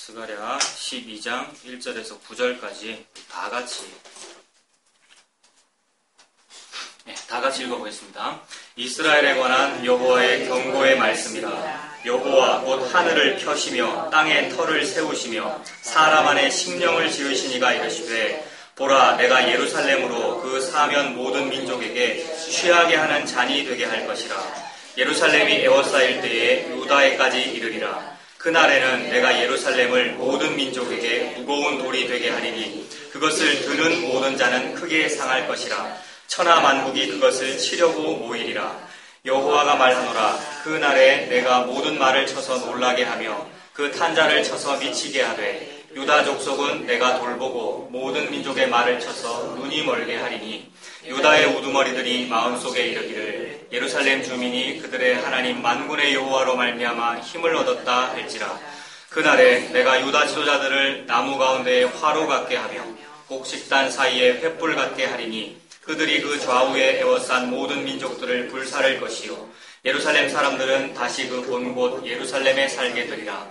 스가랴 12장 1절에서 9절까지 다 같이 읽어보겠습니다. 이스라엘에 관한 여호와의 경고의 말씀이라. 여호와 곧 하늘을 펴시며 땅에 터를 세우시며 사람 안에 식령을 지으시니가 이르시되 보라, 내가 예루살렘으로 그 사면 모든 민족에게 취하게 하는 잔이 되게 할 것이라. 예루살렘이 에워싸일 때에 유다에까지 이르리라. 그날에는 내가 예루살렘을 모든 민족에게 무거운 돌이 되게 하리니 그것을 드는 모든 자는 크게 상할 것이라. 천하 만국이 그것을 치려고 모이리라. 여호와가 말하노라. 그날에 내가 모든 말을 쳐서 놀라게 하며 그 탄자를 쳐서 미치게 하되 유다 족속은 내가 돌보고 모든 민족의 말을 쳐서 눈이 멀게 하리니 유다의 우두머리들이 마음속에 이르기를 예루살렘 주민이 그들의 하나님 만군의 여호와로 말미암아 힘을 얻었다 할지라. 그날에 내가 유다 지도자들을 나무 가운데에 화로 같게 하며 곡식단 사이에 횃불 같게 하리니 그들이 그 좌우에 에워싼 모든 민족들을 불사를 것이요 예루살렘 사람들은 다시 그 본 곳 예루살렘에 살게 되리라.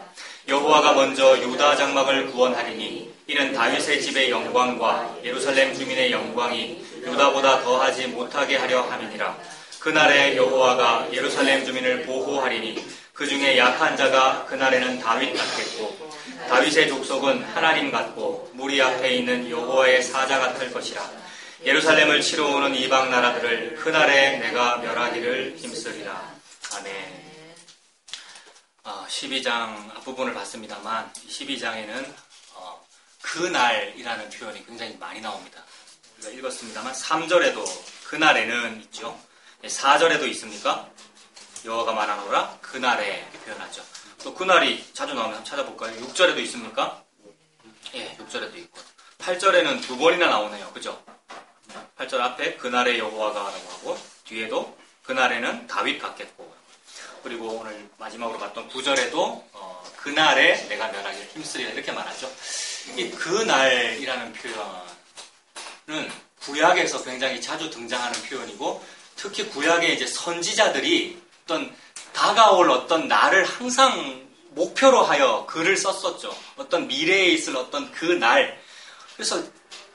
여호와가 먼저 유다 장막을 구원하리니 이는 다윗의 집의 영광과 예루살렘 주민의 영광이 유다보다 더하지 못하게 하려 함이니라. 그날에 여호와가 예루살렘 주민을 보호하리니 그 중에 약한 자가 그날에는 다윗 같겠고 다윗의 족속은 하나님 같고 무리 앞에 있는 여호와의 사자 같을 것이라. 예루살렘을 치러 오는 이방 나라들을 그날에 내가 멸하기를 힘쓰리라. 아멘. 12장 앞부분을 봤습니다만 12장에는 그날이라는 표현이 굉장히 많이 나옵니다. 우리가 읽었습니다만 3절에도 그날에는 있죠. 4절에도 있습니까? 여호와가 말하노라 그날에 이렇게 표현하죠. 또 그날이 자주 나오면 한번 찾아볼까요? 6절에도 있습니까? 예, 6절에도 있고 8절에는 두 번이나 나오네요. 그죠? 8절 앞에 그날의 여호와가 라고 하고 뒤에도 그날에는 다윗 같겠고 그리고 오늘 마지막으로 봤던 9절에도 그날에 내가 멸하기를 힘쓰리라 이렇게 말하죠. 이 그날이라는 표현은 구약에서 굉장히 자주 등장하는 표현이고 특히 구약의 이제 선지자들이 어떤 다가올 어떤 날을 항상 목표로 하여 글을 썼었죠. 어떤 미래에 있을 어떤 그 날. 그래서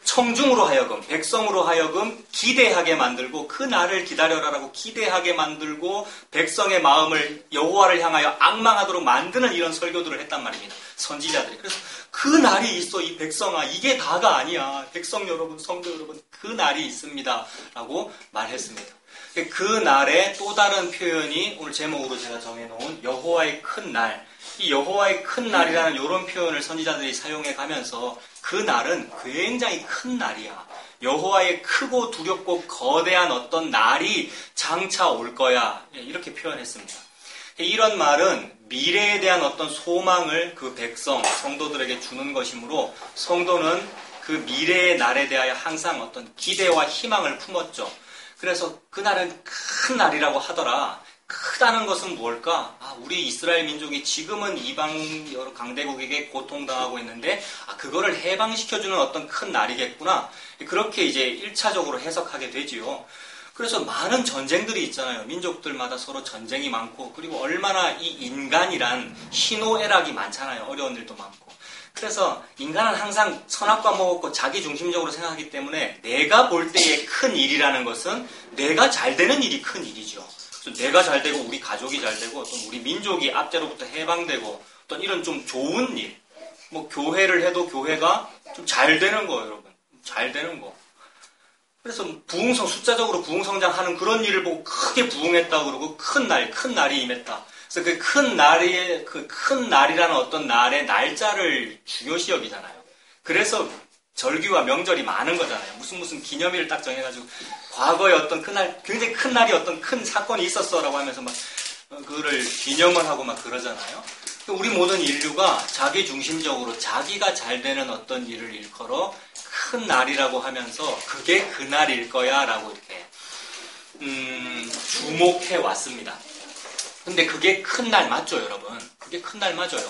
청중으로 하여금, 백성으로 하여금 기대하게 만들고 그 날을 기다려라라고 기대하게 만들고 백성의 마음을 여호와를 향하여 앙망하도록 만드는 이런 설교들을 했단 말입니다. 선지자들이. 그래서 그 날이 있어 이 백성아 이게 다가 아니야. 백성 여러분, 성도 여러분 그 날이 있습니다. 라고 말했습니다. 그 날의 또 다른 표현이 오늘 제목으로 제가 정해놓은 여호와의 큰 날. 이 여호와의 큰 날이라는 이런 표현을 선지자들이 사용해 가면서 그 날은 굉장히 큰 날이야. 여호와의 크고 두렵고 거대한 어떤 날이 장차 올 거야. 이렇게 표현했습니다. 이런 말은 미래에 대한 어떤 소망을 그 백성, 성도들에게 주는 것이므로 성도는 그 미래의 날에 대하여 항상 어떤 기대와 희망을 품었죠. 그래서 그 날은 큰 날이라고 하더라. 크다는 것은 무엇일까? 우리 이스라엘 민족이 지금은 이방 여러 강대국에게 고통당하고 있는데 그거를 해방시켜주는 어떤 큰 날이겠구나. 그렇게 이제 1차적으로 해석하게 되지요. 그래서 많은 전쟁들이 있잖아요. 민족들마다 서로 전쟁이 많고 그리고 얼마나 이 인간이란 희노애락이 많잖아요. 어려운 일도 많고. 그래서 인간은 항상 선악과 먹었고 자기 중심적으로 생각하기 때문에 내가 볼 때의 큰 일이라는 것은 내가 잘 되는 일이 큰 일이죠. 내가 잘 되고 우리 가족이 잘 되고 또 우리 민족이 압제로부터 해방되고 어떤 이런 좀 좋은 일, 뭐 교회를 해도 교회가 좀 잘 되는 거예요, 여러분. 잘 되는 거. 그래서 숫자적으로 부흥성장하는 그런 일을 보고 크게 부흥했다고 그러고 큰 날이 임했다. 그래서 그 큰 날이라는 어떤 날의 날짜를 중요시 여기잖아요. 그래서 절기와 명절이 많은 거잖아요. 무슨 기념일을 딱 정해가지고 과거에 어떤 그날 굉장히 큰 날이 어떤 큰 사건이 있었어라고 하면서 막 그거를 기념을 하고 막 그러잖아요. 우리 모든 인류가 자기 중심적으로 자기가 잘 되는 어떤 일을 일컬어 큰 날이라고 하면서 그게 그 날일 거야라고 이렇게 주목해 왔습니다. 근데 그게 큰 날 맞죠, 여러분? 그게 큰 날 맞아요.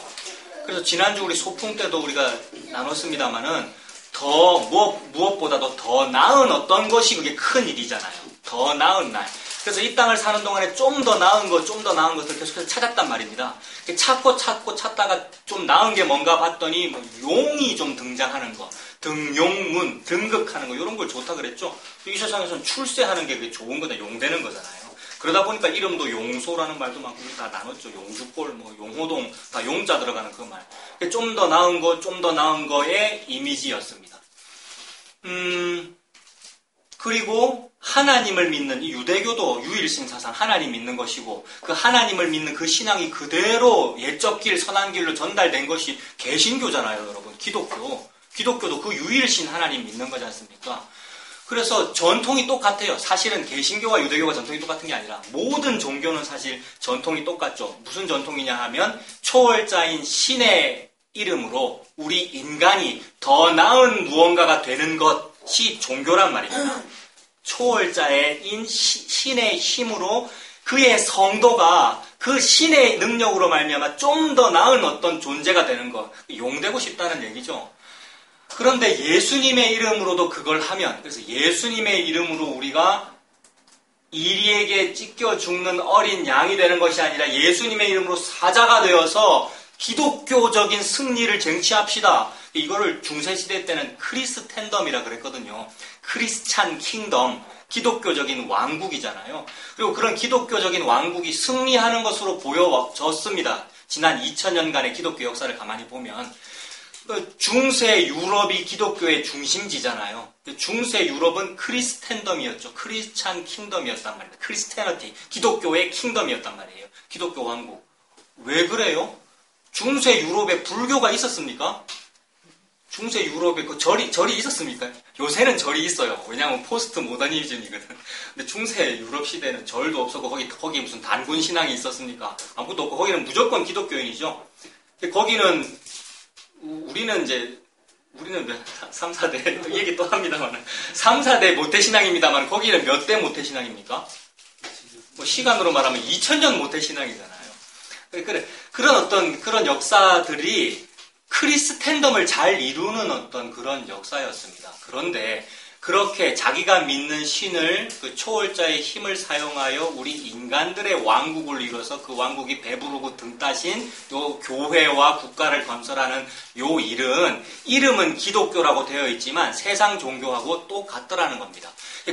그래서 지난주 우리 소풍 때도 우리가 나눴습니다만은 무엇보다도 더 나은 어떤 것이 그게 큰 일이잖아요. 더 나은 날. 그래서 이 땅을 사는 동안에 좀 더 나은 것을 계속해서 찾았단 말입니다. 찾다가 좀 나은 게 뭔가 봤더니 뭐 용이 좀 등장하는 거, 등용문, 등극하는 거 이런 걸 좋다 그랬죠. 이 세상에서는 출세하는 게 그게 좋은 거다, 용되는 거잖아요. 그러다 보니까 이름도 용소라는 말도 많고 다 나눴죠. 용주골, 뭐 용호동 다 용자 들어가는 그 말. 좀 더 나은 거의 이미지였습니다. 그리고 하나님을 믿는 이 유대교도 유일신 사상 하나님 믿는 것이고 그 하나님을 믿는 그 신앙이 그대로 옛적 길 선한 길로 전달된 것이 개신교잖아요, 여러분. 기독교도 그 유일신 하나님 믿는 거지 않습니까? 그래서 전통이 똑같아요. 사실은 개신교와 유대교가 전통이 똑같은 게 아니라 모든 종교는 사실 전통이 똑같죠. 무슨 전통이냐 하면 초월자인 신의 이름으로 우리 인간이 더 나은 무언가가 되는 것이 종교란 말입니다. 초월자인 신의 힘으로 그의 성도가 그 신의 능력으로 말미암아 좀 더 나은 어떤 존재가 되는 것, 용되고 싶다는 얘기죠. 그런데 예수님의 이름으로도 그걸 하면, 그래서 예수님의 이름으로 우리가 이리에게 찢겨 죽는 어린 양이 되는 것이 아니라 예수님의 이름으로 사자가 되어서 기독교적인 승리를 쟁취합시다. 이거를 중세시대 때는 크리스텐덤이라 그랬거든요. 크리스찬 킹덤, 기독교적인 왕국이잖아요. 그리고 그런 기독교적인 왕국이 승리하는 것으로 보여졌습니다. 지난 2000년간의 기독교 역사를 가만히 보면 중세 유럽이 기독교의 중심지잖아요. 중세 유럽은 크리스텐덤이었죠. 크리스찬 킹덤이었단 말입니다. 크리스테너티, 기독교의 킹덤이었단 말이에요. 기독교 왕국. 왜 그래요? 중세 유럽에 불교가 있었습니까? 중세 유럽에 그 절이 있었습니까? 요새는 절이 있어요. 왜냐하면 포스트 모더니즘이거든. 근데 중세 유럽 시대는 절도 없었고 거기 무슨 단군 신앙이 있었습니까? 아무것도 없고 거기는 무조건 기독교인이죠. 거기는 우리는 3, 4대 얘기 또 합니다만 3, 4대 모태신앙입니다만 거기는 몇 대 모태신앙입니까? 뭐 시간으로 말하면 2000년 모태신앙이잖아요. 그런 역사들이 크리스텐덤을 잘 이루는 어떤 그런 역사였습니다. 그런데 그렇게 자기가 믿는 신을 그 초월자의 힘을 사용하여 우리 인간들의 왕국을 이뤄서 그 왕국이 배부르고 등 따신 요 교회와 국가를 건설하는 요 이름은 기독교라고 되어 있지만 세상 종교하고 똑같더라는 겁니다.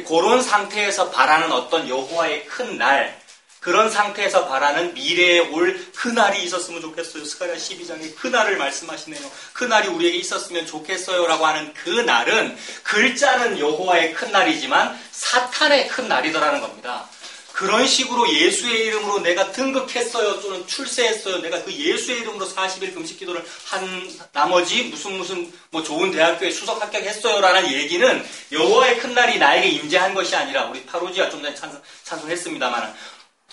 그런 상태에서 바라는 어떤 여호와의 큰 날, 그런 상태에서 바라는 미래에 올 그날이 있었으면 좋겠어요. 스가랴 12장에 그날을 말씀하시네요. 그날이 우리에게 있었으면 좋겠어요 라고 하는 그날은 글자는 여호와의 큰 날이지만 사탄의 큰 날이더라는 겁니다. 그런 식으로 예수의 이름으로 내가 등극했어요 또는 출세했어요. 내가 그 예수의 이름으로 40일 금식 기도를 한 나머지 무슨 뭐 좋은 대학교에 수석 합격했어요 라는 얘기는 여호와의 큰 날이 나에게 임재한 것이 아니라 우리 파로지가 좀 전에 찬송했습니다만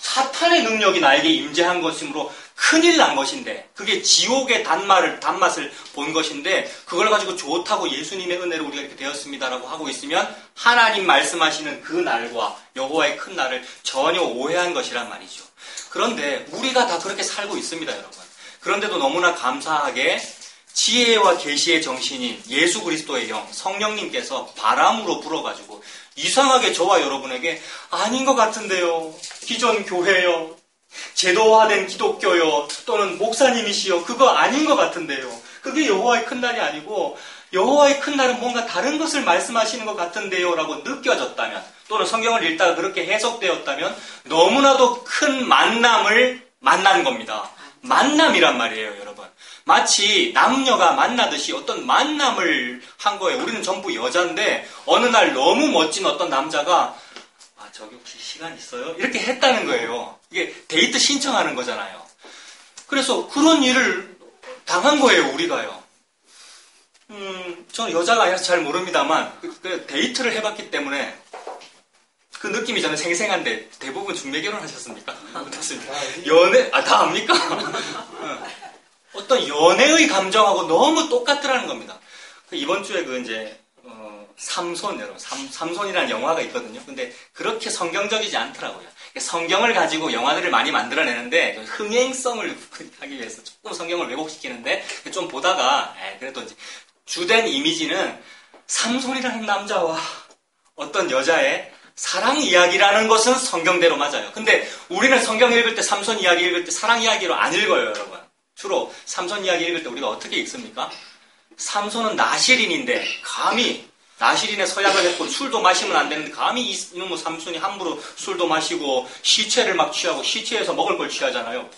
사탄의 능력이 나에게 임재한 것이므로 큰일 난 것인데 그게 지옥의 단맛을 본 것인데 그걸 가지고 좋다고 예수님의 은혜로 우리가 이렇게 되었습니다라고 하고 있으면 하나님 말씀하시는 그 날과 여호와의 큰 날을 전혀 오해한 것이란 말이죠. 그런데 우리가 다 그렇게 살고 있습니다, 여러분. 그런데도 너무나 감사하게 지혜와 계시의 정신인 예수 그리스도의 영, 성령님께서 바람으로 불어가지고 이상하게 저와 여러분에게 아닌 것 같은데요. 기존 교회요. 제도화된 기독교요. 또는 목사님이시요. 그거 아닌 것 같은데요. 그게 여호와의 큰 날이 아니고 여호와의 큰 날은 뭔가 다른 것을 말씀하시는 것 같은데요. 라고 느껴졌다면 또는 성경을 읽다가 그렇게 해석되었다면 너무나도 큰 만남을 만난 겁니다. 만남이란 말이에요, 여러분. 마치 남녀가 만나듯이 어떤 만남을 한 거예요. 우리는 전부 여자인데 어느 날 너무 멋진 어떤 남자가 저기 혹시 시간 있어요? 이렇게 했다는 거예요. 이게 데이트 신청하는 거잖아요. 그래서 그런 일을 당한 거예요, 우리가요. 저는 여자가 아니라서 잘 모릅니다만 데이트를 해봤기 때문에 그 느낌이 저는 생생한데 대부분 중매 결혼하셨습니까? 어떻습니까? 연애 다 압니까? 어떤 연애의 감정하고 너무 똑같더라는 겁니다. 이번 주에 삼손, 여러분. 삼손이라는 영화가 있거든요. 근데 그렇게 성경적이지 않더라고요. 성경을 가지고 영화들을 많이 만들어내는데 흥행성을 하기 위해서 조금 성경을 왜곡시키는데 좀 보다가 그래도 이제 주된 이미지는 삼손이라는 남자와 어떤 여자의 사랑 이야기라는 것은 성경대로 맞아요. 근데 우리는 성경 읽을 때, 삼손 이야기 읽을 때 사랑 이야기로 안 읽어요, 여러분. 주로 삼손 이야기 읽을 때 우리가 어떻게 읽습니까? 삼손은 나실인인데 감히 나실인의 서약을 했고 술도 마시면 안 되는데 감히 이놈의 삼손이 함부로 술도 마시고 시체를 막 취하고, 시체에서 먹을 걸 취하잖아요.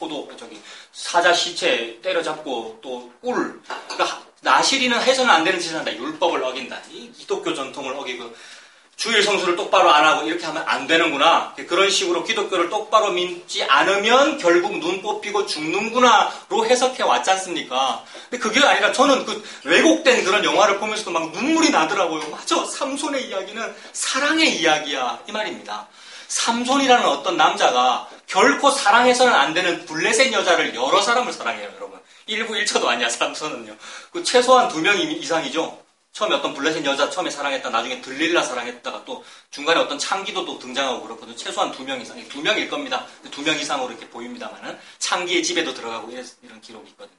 사자 시체 때려잡고 또 꿀. 그러니까 나실인은 해서는 안 되는 짓을 한다. 율법을 어긴다. 이 기독교 전통을 어기고 주일 성수를 똑바로 안 하고 이렇게 하면 안 되는구나. 그런 식으로 기독교를 똑바로 믿지 않으면 결국 눈 뽑히고 죽는구나로 해석해 왔지 않습니까? 근데 그게 아니라 저는 그 왜곡된 그런 영화를 보면서도 막 눈물이 나더라고요. 맞아. 삼손의 이야기는 사랑의 이야기야. 이 말입니다. 삼손이라는 어떤 남자가 결코 사랑해서는 안 되는 블레셋 여자를 여러 사람을 사랑해요, 여러분. 1부 1처도 아니야, 삼손은요. 그 최소한 2명 이상이죠. 처음에 어떤 블레셋 여자 처음에 사랑했다, 나중에 들릴라 사랑했다가 또 중간에 어떤 창기도 또 등장하고 그렇거든요. 최소한 2명 이상, 2명일 겁니다. 2명 이상으로 이렇게 보입니다만은 창기의 집에도 들어가고 이런 기록이 있거든요.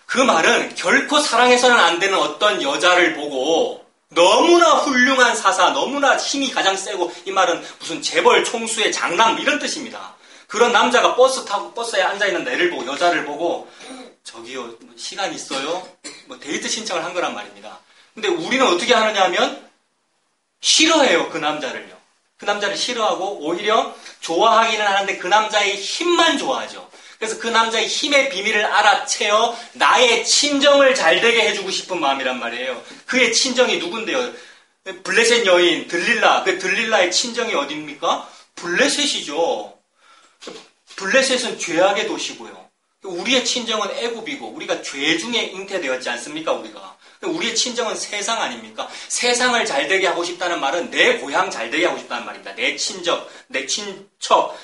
그 말은 결코 사랑해서는 안 되는 어떤 여자를 보고 너무나 훌륭한 사사, 너무나 힘이 가장 세고, 이 말은 무슨 재벌 총수의 장남 이런 뜻입니다. 그런 남자가 버스에 앉아있는 애를 보고, 여자를 보고, 저기요, 시간 있어요? 데이트 신청을 한 거란 말입니다. 근데 우리는 어떻게 하느냐 하면 싫어해요, 그 남자를요. 그 남자를 싫어하고 오히려 좋아하기는 하는데 그 남자의 힘만 좋아하죠. 그래서 그 남자의 힘의 비밀을 알아채어 나의 친정을 잘 되게 해주고 싶은 마음이란 말이에요. 그의 친정이 누군데요? 블레셋 여인 들릴라. 그 들릴라의 친정이 어디입니까? 블레셋이죠. 블레셋은 죄악의 도시고요. 우리의 친정은 애굽이고 우리가 죄 중에 잉태되었지 않습니까, 우리가? 우리의 친정은 세상 아닙니까? 세상을 잘 되게 하고 싶다는 말은 내 고향 잘 되게 하고 싶다는 말입니다. 내 친정, 내 친척,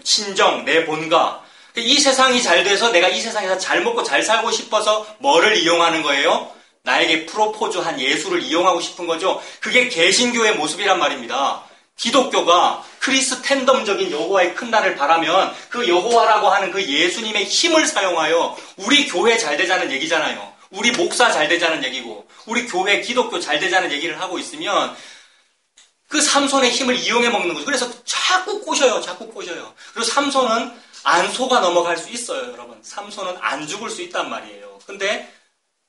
친정, 내 본가. 이 세상이 잘 돼서 내가 이 세상에서 잘 먹고 잘 살고 싶어서 뭐를 이용하는 거예요? 나에게 프로포즈한 예수를 이용하고 싶은 거죠. 그게 개신교의 모습이란 말입니다. 기독교가 크리스텐덤적인 여호와의 큰 날을 바라면 그 여호와라고 하는 그 예수님의 힘을 사용하여 우리 교회 잘 되자는 얘기잖아요. 우리 목사 잘 되자는 얘기고 우리 교회 기독교 잘 되자는 얘기를 하고 있으면 그 삼손의 힘을 이용해 먹는 거죠. 그래서 자꾸 꼬셔요. 그리고 삼손은 안 속아 넘어갈 수 있어요, 여러분. 삼손은 안 죽을 수 있단 말이에요. 근데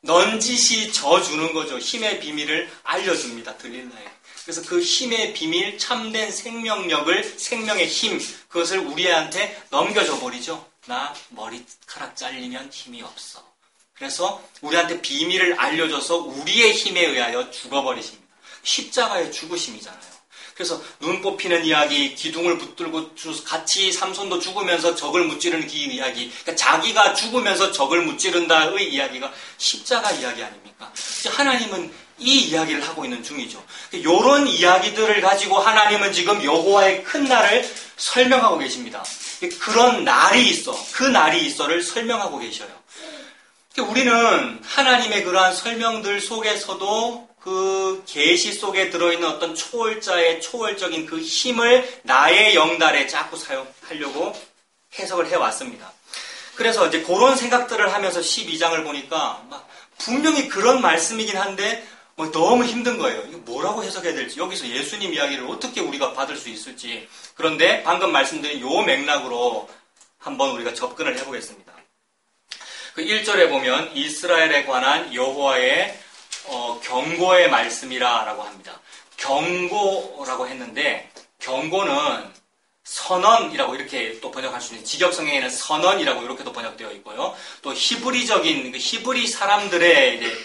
넌지시 져주는 거죠. 힘의 비밀을 알려줍니다, 들릴라에. 그래서 그 힘의 비밀, 참된 생명력을, 생명의 힘, 그것을 우리한테 넘겨줘 버리죠. 나 머리카락 잘리면 힘이 없어. 그래서 우리한테 비밀을 알려줘서 우리의 힘에 의하여 죽어버리십니다. 십자가의 죽으심이잖아요. 그래서 눈 뽑히는 이야기, 기둥을 붙들고 같이 삼손도 죽으면서 적을 무찌르는 기 이야기, 그러니까 자기가 죽으면서 적을 무찌른다의 이야기가 십자가 이야기 아닙니까? 하나님은 이 이야기를 하고 있는 중이죠. 이런 이야기들을 가지고 하나님은 지금 여호와의 큰 날을 설명하고 계십니다. 그런 날이 있어, 그 날이 있어를 설명하고 계셔요. 우리는 하나님의 그러한 설명들 속에서도 그 계시 속에 들어있는 어떤 초월자의 초월적인 그 힘을 나의 영달에 자꾸 사용하려고 해석을 해왔습니다. 그래서 이제 그런 생각들을 하면서 12장을 보니까 분명히 그런 말씀이긴 한데 너무 힘든 거예요. 이거 뭐라고 해석해야 될지, 여기서 예수님 이야기를 어떻게 우리가 받을 수 있을지. 그런데 방금 말씀드린 요 맥락으로 한번 우리가 접근을 해보겠습니다. 그 1절에 보면 이스라엘에 관한 여호와의 경고의 말씀이라고 합니다. 경고라고 했는데 경고는 선언이라고 이렇게 또 번역할 수 있는, 직역성경에는 선언이라고 이렇게도 번역되어 있고요. 또 히브리적인 히브리 사람들의 이제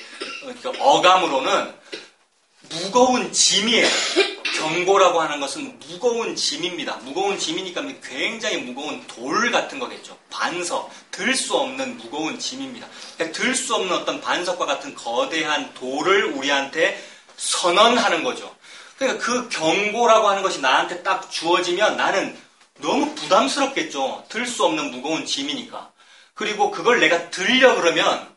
어감으로는 무거운 짐이에요. 경고라고 하는 것은 무거운 짐입니다. 무거운 짐이니까 굉장히 무거운 돌 같은 거겠죠. 반석, 들 수 없는 무거운 짐입니다. 그러니까 들 수 없는 어떤 반석과 같은 거대한 돌을 우리한테 선언하는 거죠. 그러니까 그 경고라고 하는 것이 나한테 딱 주어지면 나는 너무 부담스럽겠죠. 들 수 없는 무거운 짐이니까. 그리고 그걸 내가 들려 그러면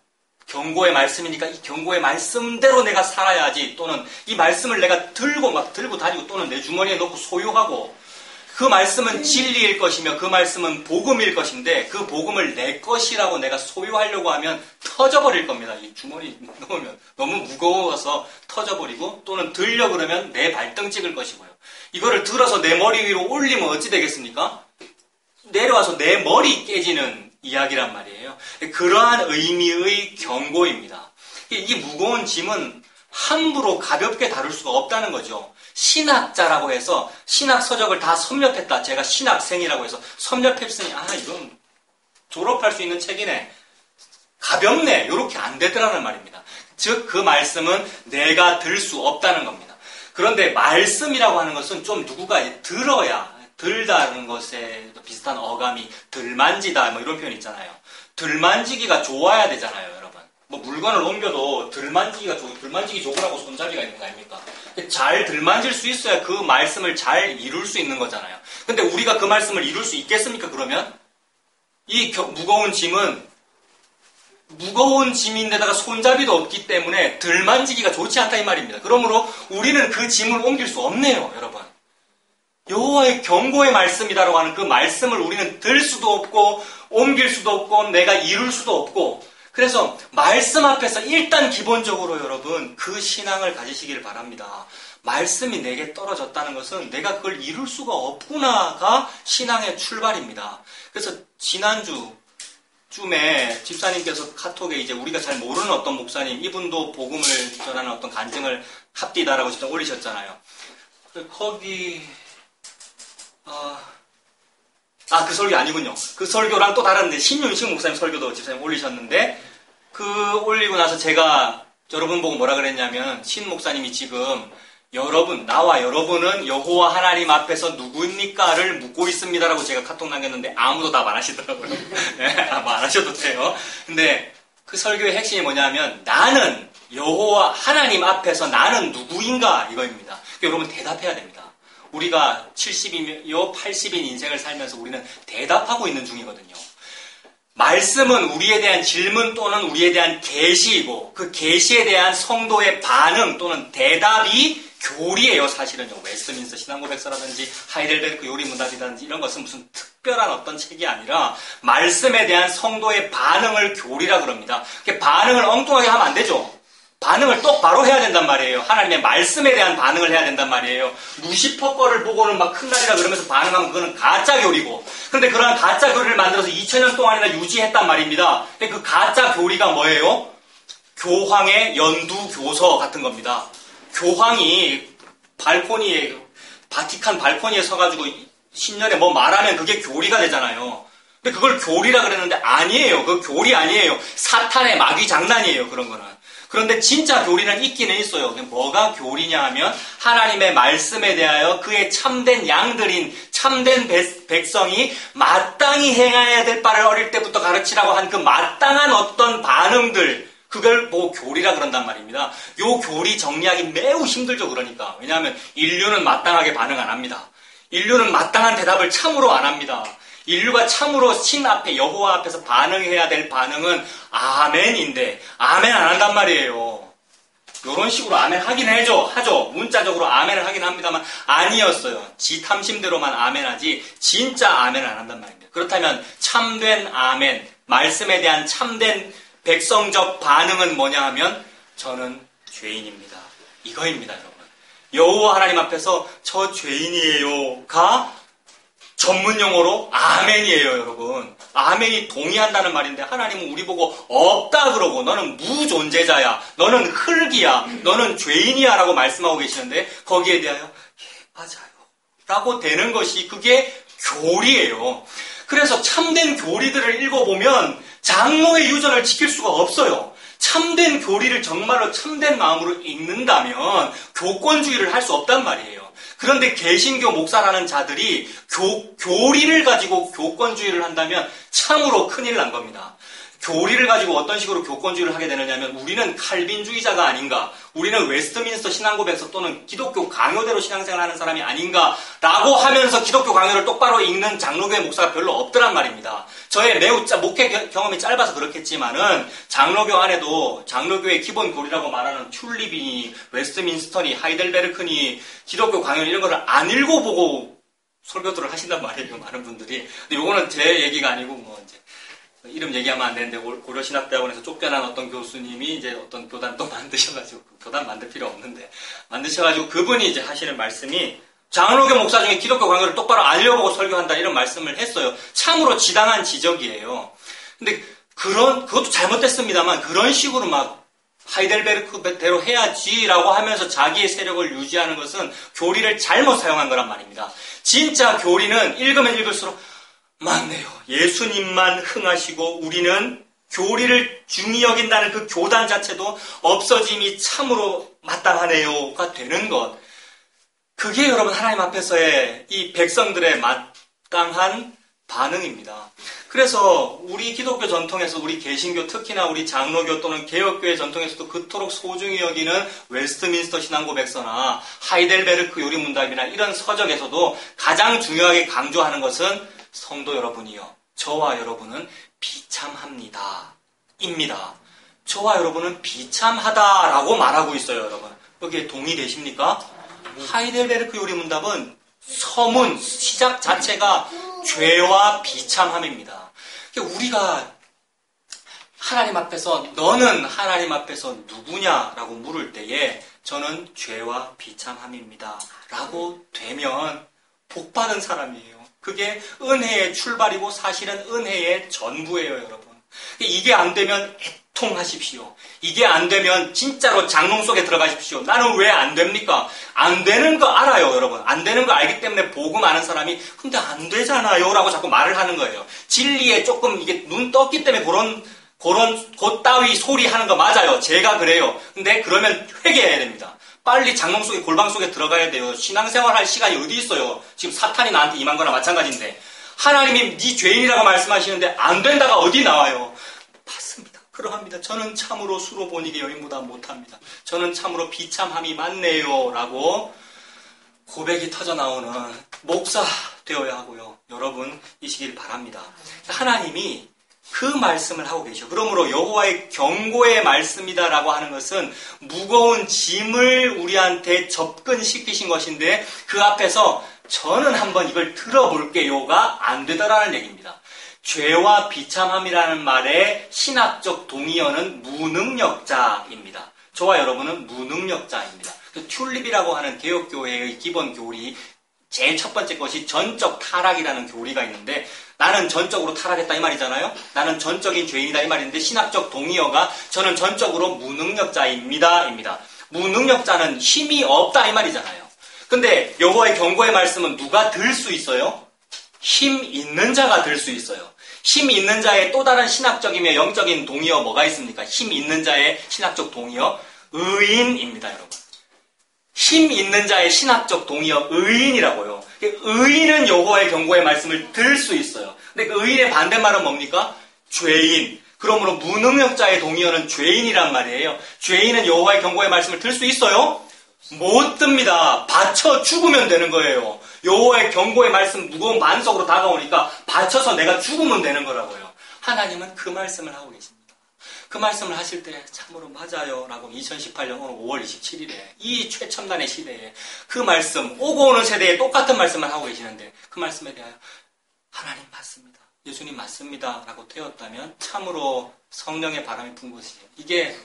경고의 말씀이니까 이 경고의 말씀대로 내가 살아야지, 또는 이 말씀을 내가 들고 다니고 또는 내 주머니에 넣고 소유하고, 그 말씀은 진리일 것이며 그 말씀은 복음일 것인데 그 복음을 내 것이라고 내가 소유하려고 하면 터져버릴 겁니다. 이 주머니 넣으면 너무 무거워서 터져버리고 또는 들려 그러면 내 발등 찍을 것이고요. 이거를 들어서 내 머리 위로 올리면 어찌 되겠습니까? 내려와서 내 머리 깨지는 이야기란 말이에요. 그러한 의미의 경고입니다. 이 무거운 짐은 함부로 가볍게 다룰 수가 없다는 거죠. 신학자라고 해서 신학 서적을 다 섭렵했다. 제가 신학생이라고 해서 섭렵했으니 이건 졸업할 수 있는 책이네. 가볍네. 이렇게 안 되더라는 말입니다. 즉 그 말씀은 내가 들 수 없다는 겁니다. 그런데 말씀이라고 하는 것은 좀 누구가 들어야 들다는 것에 비슷한 어감이 들만지다 이런 표현 있잖아요. 들만지기가 좋아야 되잖아요, 여러분. 물건을 옮겨도 들만지기 좋으라고 손잡이가 있는 거 아닙니까? 잘 들만질 수 있어야 그 말씀을 잘 이룰 수 있는 거잖아요. 근데 우리가 그 말씀을 이룰 수 있겠습니까, 그러면? 이 무거운 짐은 무거운 짐인데다가 손잡이도 없기 때문에 들만지기가 좋지 않다 이 말입니다. 그러므로 우리는 그 짐을 옮길 수 없네요, 여러분. 여호와의 경고의 말씀이다라고 하는 그 말씀을 우리는 들 수도 없고 옮길 수도 없고 내가 이룰 수도 없고, 그래서 말씀 앞에서 일단 기본적으로 여러분 그 신앙을 가지시기를 바랍니다. 말씀이 내게 떨어졌다는 것은 내가 그걸 이룰 수가 없구나가 신앙의 출발입니다. 그래서 지난주쯤에 집사님께서 카톡에 이제 우리가 잘 모르는 어떤 목사님, 이분도 복음을 전하는 어떤 간증을 합디다라고 직접 올리셨잖아요. 거기 그 설교 아니군요. 그 설교랑 또 다른데 신윤식 목사님 설교도 집사님 올리셨는데, 그 올리고 나서 제가 여러분 보고 뭐라 그랬냐면, 신 목사님이 지금 나와 여러분은 여호와 하나님 앞에서 누구입니까를 묻고 있습니다라고 제가 카톡 남겼는데 아무도 답 안 하시더라고요. 네, 안 하셔도 돼요. 근데 그 설교의 핵심이 뭐냐면, 나는 여호와 하나님 앞에서 나는 누구인가 이거입니다. 여러분 대답해야 됩니다. 우리가 70이며 80인 인생을 살면서 우리는 대답하고 있는 중이거든요. 말씀은 우리에 대한 질문 또는 우리에 대한 계시이고, 그 계시에 대한 성도의 반응 또는 대답이 교리예요, 사실은요. 웨스트민스터 신앙고백서라든지 하이델베르크 요리문답이라든지 이런 것은 무슨 특별한 어떤 책이 아니라 말씀에 대한 성도의 반응을 교리라 그럽니다. 반응을 엉뚱하게 하면 안 되죠. 반응을 똑바로 해야 된단 말이에요. 하나님의 말씀에 대한 반응을 해야 된단 말이에요. 루시퍼 거를 보고는 막 큰 날이라 그러면서 반응하면 그거는 가짜 교리고, 그런데 그러한 가짜 교리를 만들어서 2000년 동안이나 유지했단 말입니다. 그 가짜 교리가 뭐예요? 교황의 연두 교서 같은 겁니다. 교황이 바티칸 발코니에 서가지고 신년에 뭐 말하면 그게 교리가 되잖아요. 근데 그걸 교리라 그랬는데 아니에요. 그거 교리 아니에요. 사탄의 마귀 장난이에요, 그런 거는. 그런데 진짜 교리는 있기는 있어요. 뭐가 교리냐 하면 하나님의 말씀에 대하여 그의 참된 양들인 참된 백성이 마땅히 행해야 될 바를 어릴 때부터 가르치라고 한 그 마땅한 어떤 반응들, 그걸 보고 교리라 그런단 말입니다. 요 교리 정리하기 매우 힘들죠. 그러니까. 왜냐하면 인류는 마땅하게 반응 안 합니다. 인류는 마땅한 대답을 참으로 안 합니다. 인류가 참으로 신 앞에, 여호와 앞에서 반응해야 될 반응은 아멘인데 아멘 안 한단 말이에요. 이런 식으로 아멘 하긴 하죠. 문자적으로 아멘을 하긴 합니다만 아니었어요. 지 탐심대로만 아멘하지 진짜 아멘을 안 한단 말입니다. 그렇다면 참된 아멘, 말씀에 대한 참된 백성적 반응은 뭐냐 하면 저는 죄인입니다. 이거입니다, 여러분. 여호와 하나님 앞에서 저 죄인이에요가 전문 용어로 아멘이에요, 여러분. 아멘이 동의한다는 말인데 하나님은 우리 보고 없다 그러고 너는 무존재자야, 너는 흙이야, 너는 죄인이야 라고 말씀하고 계시는데 거기에 대하여 맞아요 라고 되는 것이 그게 교리예요. 그래서 참된 교리들을 읽어보면 장로의 유전을 지킬 수가 없어요. 참된 교리를 정말로 참된 마음으로 읽는다면 교권주의를 할 수 없단 말이에요. 그런데 개신교 목사라는 자들이 교리를 가지고 교권주의를 한다면 참으로 큰일 난 겁니다. 교리를 가지고 어떤 식으로 교권주의를 하게 되느냐면 우리는 칼빈주의자가 아닌가, 우리는 웨스트민스터 신앙고백서 또는 기독교 강요대로 신앙생활하는 사람이 아닌가라고 하면서 기독교 강요를 똑바로 읽는 장로교회 목사가 별로 없더란 말입니다. 저의 매우 목회 경험이 짧아서 그렇겠지만은 장로교 안에도 장로교의 기본 교리라고 말하는 튤립이니 웨스트민스터니 하이델베르크니 기독교 강요 이런 거를 안 읽어보고 설교들을 하신단 말이에요, 많은 분들이. 근데 이거는 제 얘기가 아니고 뭐 이제 이름 얘기하면 안 되는데 고려신학대학원에서 쫓겨난 어떤 교수님이 이제 어떤 교단 또 만드셔가지고 교단 만들 필요 없는데 만드셔가지고 그분이 이제 하시는 말씀이 장로교 목사 중에 기독교 강요를 똑바로 알려보고 설교한다 이런 말씀을 했어요. 참으로 지당한 지적이에요. 근데 그것도 잘못됐습니다만 그런 식으로 막 하이델베르크대로 해야지라고 하면서 자기의 세력을 유지하는 것은 교리를 잘못 사용한 거란 말입니다. 진짜 교리는 읽으면 읽을수록 맞네요. 예수님만 흥하시고 우리는 교리를 중히 여긴다는 그 교단 자체도 없어짐이 참으로 마땅하네요가 되는 것. 그게 여러분 하나님 앞에서의 이 백성들의 마땅한 반응입니다. 그래서 우리 기독교 전통에서 우리 개신교 특히나 우리 장로교 또는 개혁교회 전통에서도 그토록 소중히 여기는 웨스트민스터 신앙고백서나 하이델베르크 요리문답이나 이런 서적에서도 가장 중요하게 강조하는 것은 성도 여러분이요. 저와 여러분은 비참합니다. 입니다. 저와 여러분은 비참하다라고 말하고 있어요, 여러분. 여기에 동의되십니까? 하이델베르크 요리문답은 서문, 시작 자체가 죄와 비참함입니다. 우리가 하나님 앞에서 너는 하나님 앞에서 누구냐라고 물을 때에 저는 죄와 비참함입니다. 라고 되면 복받은 사람이에요. 그게 은혜의 출발이고 사실은 은혜의 전부예요, 여러분. 이게 안 되면 애통하십시오. 이게 안 되면 진짜로 장롱 속에 들어가십시오. 나는 왜 안 됩니까? 안 되는 거 알아요, 여러분. 안 되는 거 알기 때문에 복음 아는 사람이 근데 안 되잖아요 라고 자꾸 말을 하는 거예요. 진리에 조금 이게 눈 떴기 때문에 그런 따위 소리 하는 거 맞아요. 제가 그래요. 근데 그러면 회개해야 됩니다. 빨리 장롱 속에 골방 속에 들어가야 돼요. 신앙생활 할 시간이 어디 있어요. 지금 사탄이 나한테 임한 거나 마찬가지인데 하나님이 네 죄인이라고 말씀하시는데 안 된다가 어디 나와요. 맞습니다. 그러합니다. 저는 참으로 수로 보니게 여인보다 못합니다. 저는 참으로 비참함이 많네요 라고 고백이 터져나오는 목사 되어야 하고요. 여러분이시길 바랍니다. 하나님이 그 말씀을 하고 계셔. 그러므로 여호와의 경고의 말씀이다라고 하는 것은 무거운 짐을 우리한테 접근시키신 것인데 그 앞에서 저는 한번 이걸 들어볼게요가 안 되더라는 얘기입니다. 죄와 비참함이라는 말의 신학적 동의어는 무능력자입니다. 저와 여러분은 무능력자입니다. 튤립이라고 하는 개혁교회의 기본 교리 제일 첫 번째 것이 전적 타락이라는 교리가 있는데 나는 전적으로 타락했다 이 말이잖아요. 나는 전적인 죄인이다 이 말인데 신학적 동의어가 저는 전적으로 무능력자입니다 입니다. 무능력자는 힘이 없다 이 말이잖아요. 근데 여호와의 경고의 말씀은 누가 들 수 있어요? 힘 있는 자가 들 수 있어요. 힘 있는 자의 또 다른 신학적이며 영적인 동의어 뭐가 있습니까? 힘 있는 자의 신학적 동의어 의인입니다, 여러분. 힘 있는 자의 신학적 동의어 의인이라고요. 의인은 여호와의 경고의 말씀을 들 수 있어요. 근데 그 의인의 반대말은 뭡니까? 죄인. 그러므로 무능력자의 동의어는 죄인이란 말이에요. 죄인은 여호와의 경고의 말씀을 들 수 있어요? 못 듭니다. 받쳐 죽으면 되는 거예요. 여호와의 경고의 말씀 무거운 반석으로 다가오니까 받쳐서 내가 죽으면 되는 거라고요. 하나님은 그 말씀을 하고 계십니다. 그 말씀을 하실 때 참으로 맞아요 라고 2018년 5월 27일에 이 최첨단의 시대에 그 말씀 오고 오는 세대에 똑같은 말씀을 하고 계시는데 그 말씀에 대하여 하나님 맞습니다. 예수님 맞습니다 라고 되었다면 참으로 성령의 바람이 분 것이에요. 이게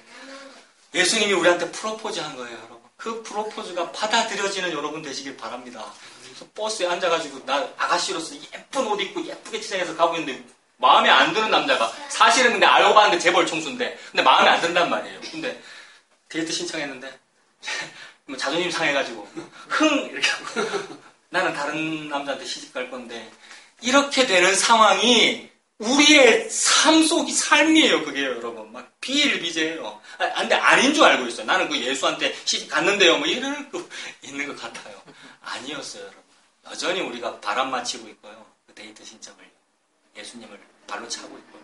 예수님이 우리한테 프로포즈한 거예요, 여러분. 그 프로포즈가 받아들여지는 여러분 되시길 바랍니다. 그래서 버스에 앉아가지고 나 아가씨로서 예쁜 옷 입고 예쁘게 치장해서 가고 있는데 마음에 안 드는 남자가 사실은 근데 알고 봤는데 재벌 총수인데 근데 마음에 안 든단 말이에요. 근데 데이트 신청했는데 자존심 상해가지고 이렇게 하고 나는 다른 남자한테 시집 갈 건데 이렇게 되는 상황이 우리의 삶이에요. 그게 여러분 막 비일비재해요. 근데 아닌 줄 알고 있어요. 나는 그 예수한테 시집 갔는데요. 뭐 이러고 있는 것 같아요. 아니었어요, 여러분. 여전히 우리가 바람 맞히고 있고요. 그 데이트 신청을 예수님을 발로 차고 있고요.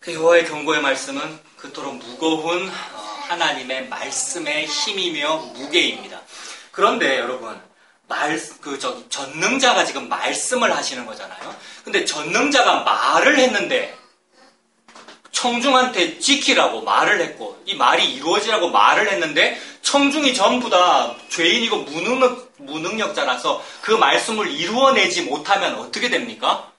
그 여호와의 경고의 말씀은 그토록 무거운 하나님의 말씀의 힘이며 무게입니다. 그런데 여러분, 전능자가 지금 말씀을 하시는 거잖아요. 근데 전능자가 말을 했는데 청중한테 지키라고 말을 했고 이 말이 이루어지라고 말을 했는데 청중이 전부 다 죄인이고 무능력자라서 그 말씀을 이루어내지 못하면 어떻게 됩니까?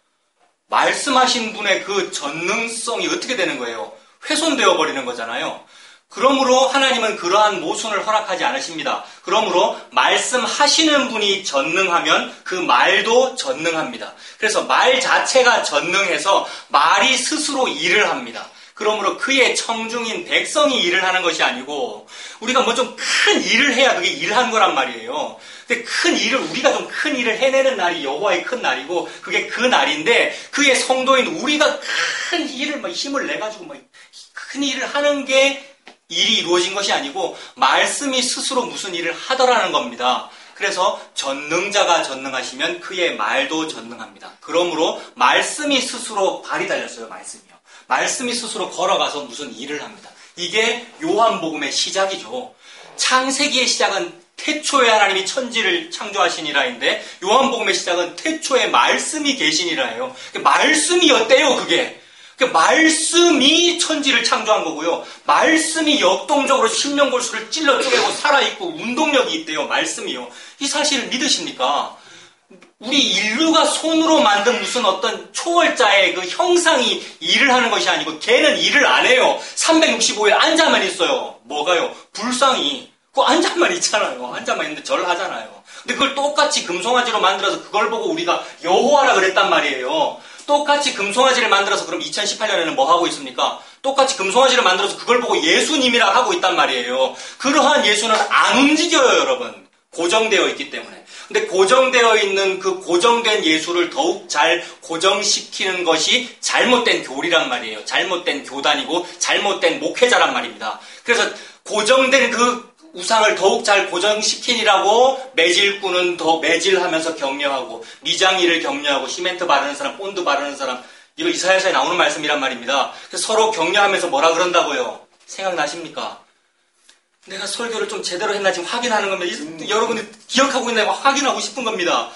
말씀하신 분의 그 전능성이 어떻게 되는 거예요? 훼손되어 버리는 거잖아요. 그러므로 하나님은 그러한 모순을 허락하지 않으십니다. 그러므로 말씀하시는 분이 전능하면 그 말도 전능합니다. 그래서 말 자체가 전능해서 말이 스스로 일을 합니다. 그러므로 그의 청중인 백성이 일을 하는 것이 아니고 우리가 뭐 좀 큰 일을 해야 그게 일하는 거란 말이에요. 근데 큰 일을 우리가 좀 큰 일을 해내는 날이 여호와의 큰 날이고 그게 그 날인데 그의 성도인 우리가 큰 일을 막 힘을 내 가지고 막 큰 일을 하는 게 일이 이루어진 것이 아니고 말씀이 스스로 무슨 일을 하더라는 겁니다. 그래서 전능자가 전능하시면 그의 말도 전능합니다. 그러므로 말씀이 스스로 발이 달렸어요. 말씀이요. 말씀이 스스로 걸어가서 무슨 일을 합니다. 이게 요한복음의 시작이죠. 창세기의 시작은 태초에 하나님이 천지를 창조하시니라인데 요한복음의 시작은 태초에 말씀이 계시니라예요. 말씀이 어때요 그게? 말씀이 천지를 창조한 거고요. 말씀이 역동적으로 심령골수를 찔러 쪼개고 살아있고 운동력이 있대요. 말씀이요. 이 사실을 믿으십니까? 우리 인류가 손으로 만든 무슨 어떤 초월자의 그 형상이 일을 하는 것이 아니고 걔는 일을 안 해요. 365일 앉아만 있어요. 뭐가요? 불상이. 그거 앉아만 있잖아요. 앉아만 있는데 절 하잖아요. 근데 그걸 똑같이 금송아지로 만들어서 그걸 보고 우리가 여호와라 그랬단 말이에요. 똑같이 금송아지를 만들어서 그럼 2018년에는 뭐 하고 있습니까? 똑같이 금송아지를 만들어서 그걸 보고 예수님이라 하고 있단 말이에요. 그러한 예수는 안 움직여요, 여러분. 고정되어 있기 때문에. 근데 고정되어 있는 그 고정된 예수를 더욱 잘 고정시키는 것이 잘못된 교리란 말이에요. 잘못된 교단이고 잘못된 목회자란 말입니다. 그래서 고정된 그 우상을 더욱 잘 고정시키니라고 매질꾼은 더 매질하면서 격려하고 미장이를 격려하고 시멘트 바르는 사람, 본드 바르는 사람 이거 이사야서에 나오는 말씀이란 말입니다. 그래서 서로 격려하면서 뭐라 그런다고요? 생각나십니까? 내가 설교를 좀 제대로 했나 지금 확인하는 겁니다. 여러분이 기억하고 있나 확인하고 싶은 겁니다.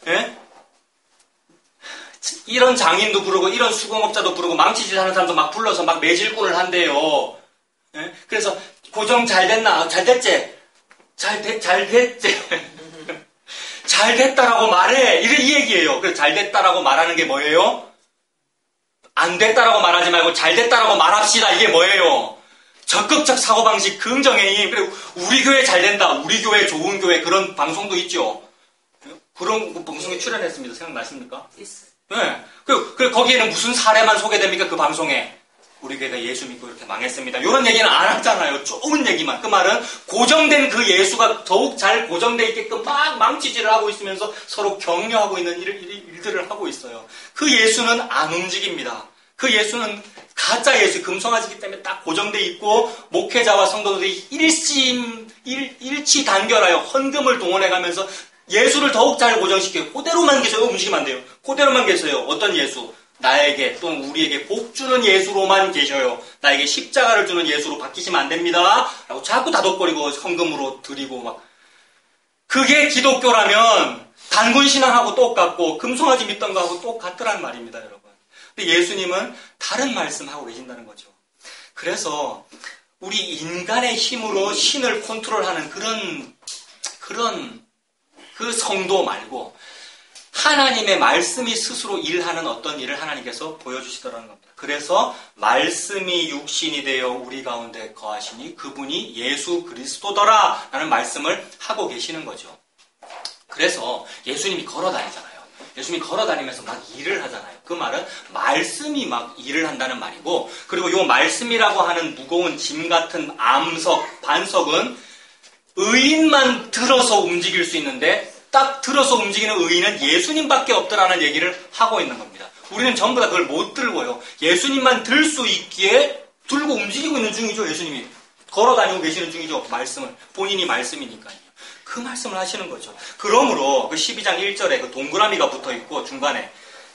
예? 이런 장인도 부르고 이런 수공업자도 부르고 망치질 하는 사람도 막 불러서 막 매질꾼을 한대요. 예? 그래서 고정 잘 됐나? 잘 됐지? 잘 됐지? 잘 됐다라고 말해. 이 얘기예요. 그래서 잘 됐다라고 말하는 게 뭐예요? 안 됐다라고 말하지 말고 잘 됐다라고 말합시다. 이게 뭐예요? 적극적 사고방식, 긍정의 힘. 그리고 우리 교회 잘 된다. 우리 교회 좋은 교회 그런 방송도 있죠. 그런 방송에 출연했습니다. 생각나십니까? 있어요. 네. 그 거기에는 무슨 사례만 소개됩니까? 그 방송에. 우리 교회가 예수 믿고 이렇게 망했습니다. 이런 얘기는 안 하잖아요. 좋은 얘기만. 그 말은 고정된 그 예수가 더욱 잘 고정되어 있게끔 막 망치질을 하고 있으면서 서로 격려하고 있는 일들을 하고 있어요. 그 예수는 안 움직입니다. 그 예수는 가짜 예수, 금송아지기 때문에 딱 고정되어 있고 목회자와 성도들이 일치 단결하여 헌금을 동원해가면서 예수를 더욱 잘 고정시켜요. 그대로만 계셔요. 움직이면 안 돼요. 그대로만 계세요. 어떤 예수? 나에게 또는 우리에게 복 주는 예수로만 계셔요. 나에게 십자가를 주는 예수로 바뀌시면 안 됩니다. 라고 자꾸 다독거리고 헌금으로 드리고 막. 그게 기독교라면 단군신앙하고 똑같고 금송아지 믿던 거하고 똑같더란 말입니다, 여러분. 근데 예수님은 다른 말씀하고 계신다는 거죠. 그래서 우리 인간의 힘으로 신을 컨트롤하는 그런 그 성도 말고 하나님의 말씀이 스스로 일하는 어떤 일을 하나님께서 보여주시더라는 겁니다. 그래서 말씀이 육신이 되어 우리 가운데 거하시니 그분이 예수 그리스도더라 라는 말씀을 하고 계시는 거죠. 그래서 예수님이 걸어다니잖아요. 예수님이 걸어다니면서 막 일을 하잖아요. 그 말은 말씀이 막 일을 한다는 말이고 그리고 이 말씀이라고 하는 무거운 짐 같은 암석, 반석은 의인만 들어서 움직일 수 있는데 딱 들어서 움직이는 의인은 예수님밖에 없더라는 얘기를 하고 있는 겁니다. 우리는 전부 다 그걸 못 들고요. 예수님만 들 수 있기에 들고 움직이고 있는 중이죠. 예수님이 걸어다니고 계시는 중이죠. 말씀을. 본인이 말씀이니까요. 그 말씀을 하시는 거죠. 그러므로 그 12장 1절에 그 동그라미가 붙어있고 중간에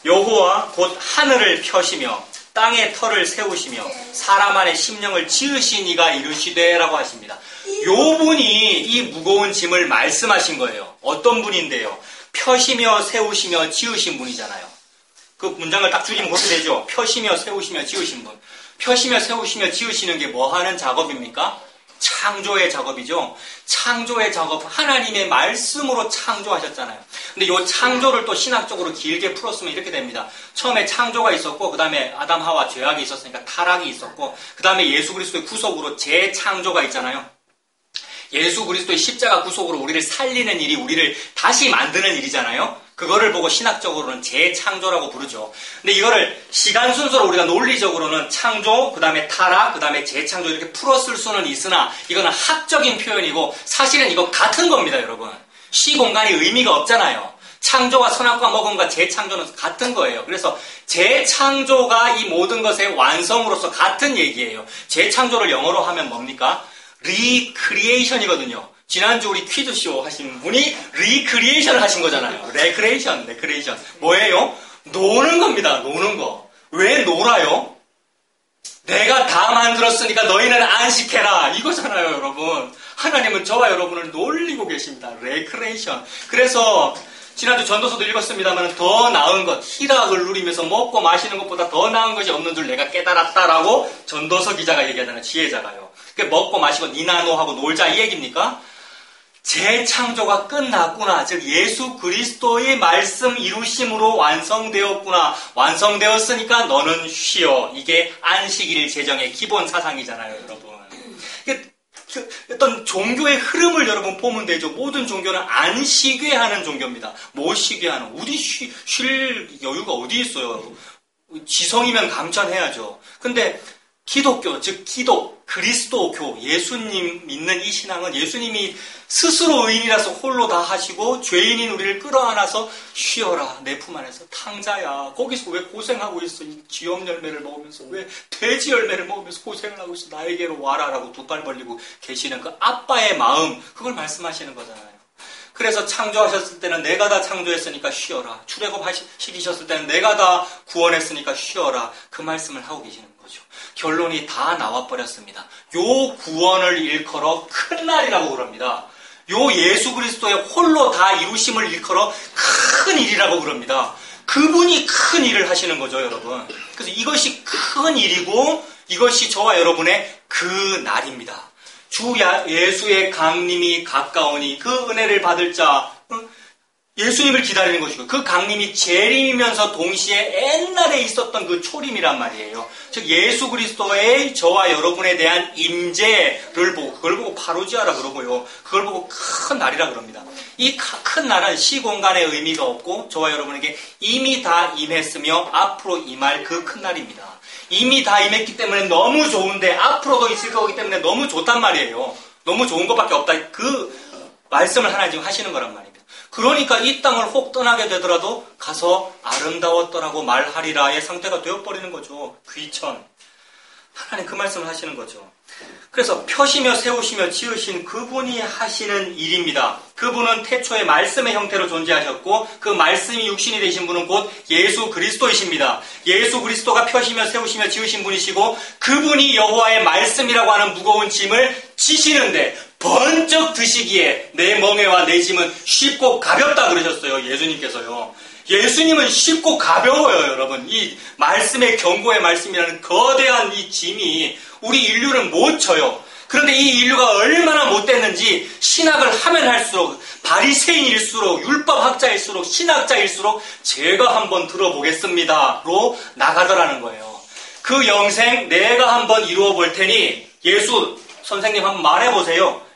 여호와 곧 하늘을 펴시며 땅에 터를 세우시며 사람 안에 심령을 지으신 이가 이르시되 라고 하십니다. 요 분이 이 무거운 짐을 말씀하신 거예요. 어떤 분인데요? 펴시며 세우시며 지으신 분이잖아요. 그 문장을 딱 줄이면 그렇게 되죠. 펴시며 세우시며 지으신 분. 펴시며 세우시며 지으시는 게 뭐 하는 작업입니까? 창조의 작업이죠. 창조의 작업, 하나님의 말씀으로 창조하셨잖아요. 근데 이 창조를 또 신학적으로 길게 풀었으면 이렇게 됩니다. 처음에 창조가 있었고, 그 다음에 아담 하와 죄악이 있었으니까 타락이 있었고, 그 다음에 예수 그리스도의 구속으로 재창조가 있잖아요. 예수 그리스도의 십자가 구속으로 우리를 살리는 일이 우리를 다시 만드는 일이잖아요. 그거를 보고 신학적으로는 재창조라고 부르죠. 근데 이거를 시간 순서로 우리가 논리적으로는 창조, 그 다음에 타락, 그 다음에 재창조 이렇게 풀었을 수는 있으나 이거는 학적인 표현이고 사실은 이거 같은 겁니다, 여러분. 시공간이 의미가 없잖아요. 창조와 선악과 먹음과 재창조는 같은 거예요. 그래서 재창조가 이 모든 것의 완성으로서 같은 얘기예요. 재창조를 영어로 하면 뭡니까? 리크리에이션이거든요. 지난주 우리 퀴즈쇼 하신 분이 리크리에이션을 하신 거잖아요. 레크레이션. 뭐예요? 노는 겁니다. 노는 거. 왜 놀아요? 내가 다 만들었으니까 너희는 안식해라. 이거잖아요, 여러분. 하나님은 저와 여러분을 놀리고 계십니다. 레크레이션. 그래서 지난주 전도서도 읽었습니다만 더 나은 것, 희락을 누리면서 먹고 마시는 것보다 더 나은 것이 없는 줄 내가 깨달았다라고 전도서 기자가 얘기하잖아요. 지혜자가요. 먹고 마시고 니나노하고 놀자 이 얘기입니까? 재창조가 끝났구나. 즉 예수 그리스도의 말씀 이루심으로 완성되었구나. 완성되었으니까 너는 쉬어. 이게 안식일 제정의 기본 사상이잖아요, 여러분. 어떤 종교의 흐름을 여러분 보면 되죠. 모든 종교는 안 쉬게 하는 종교입니다. 못 쉬게 하는. 우리 쉴 여유가 어디 있어요? 지성이면 감천해야죠. 근데 기독교, 즉 그리스도교, 예수님 믿는 이 신앙은 예수님이 스스로 의인이라서 홀로 다 하시고 죄인인 우리를 끌어안아서 쉬어라, 내 품 안에서 탕자야. 거기서 왜 고생하고 있어? 이 쥐염 열매를 먹으면서 왜 돼지 열매를 먹으면서 고생을 하고 있어? 나에게로 와라라고 두 팔 벌리고 계시는 그 아빠의 마음, 그걸 말씀하시는 거잖아요. 그래서 창조하셨을 때는 내가 다 창조했으니까 쉬어라. 출애굽 시키셨을 때는 내가 다 구원했으니까 쉬어라. 그 말씀을 하고 계시는 거죠. 결론이 다 나와버렸습니다. 요 구원을 일컬어 큰 날이라고 그럽니다. 요 예수 그리스도의 홀로 다 이루심을 일컬어 큰 일이라고 그럽니다. 그분이 큰 일을 하시는 거죠, 여러분. 그래서 이것이 큰 일이고 이것이 저와 여러분의 그 날입니다. 주 예수의 강림이 가까우니 그 은혜를 받을 자, 예수님을 기다리는 것이고 그 강림이 재림이면서 동시에 옛날에 있었던 그 초림이란 말이에요. 즉 예수 그리스도의 저와 여러분에 대한 임재를 보고 그걸 보고 파루지아라 그러고요. 그걸 보고 큰 날이라 그럽니다. 이 큰 날은 시공간의 의미가 없고 저와 여러분에게 이미 다 임했으며 앞으로 임할 그 큰 날입니다. 이미 다 임했기 때문에 너무 좋은데 앞으로도 있을 거기 때문에 너무 좋단 말이에요. 너무 좋은 것밖에 없다. 그 말씀을 하나 지금 하시는 거란 말입니다. 그러니까 이 땅을 혹 떠나게 되더라도 가서 아름다웠더라고 말하리라의 상태가 되어버리는 거죠. 귀천. 하나님 그 말씀을 하시는 거죠. 그래서 펴시며 세우시며 지으신 그분이 하시는 일입니다. 그분은 태초에 말씀의 형태로 존재하셨고 그 말씀이 육신이 되신 분은 곧 예수 그리스도이십니다. 예수 그리스도가 펴시며 세우시며 지으신 분이시고 그분이 여호와의 말씀이라고 하는 무거운 짐을 지시는데 번쩍 드시기에 내 멍에와 내 짐은 쉽고 가볍다 그러셨어요. 예수님께서요. 예수님은 쉽고 가벼워요, 여러분. 이 말씀의 경고의 말씀이라는 거대한 이 짐이 우리 인류는 못 져요. 그런데 이 인류가 얼마나 못됐는지 신학을 하면 할수록 바리새인일수록 율법학자일수록 신학자일수록 제가 한번 들어보겠습니다로 나가더라는 거예요. 그 영생 내가 한번 이루어 볼 테니 예수 선생님 한번 말해보세요.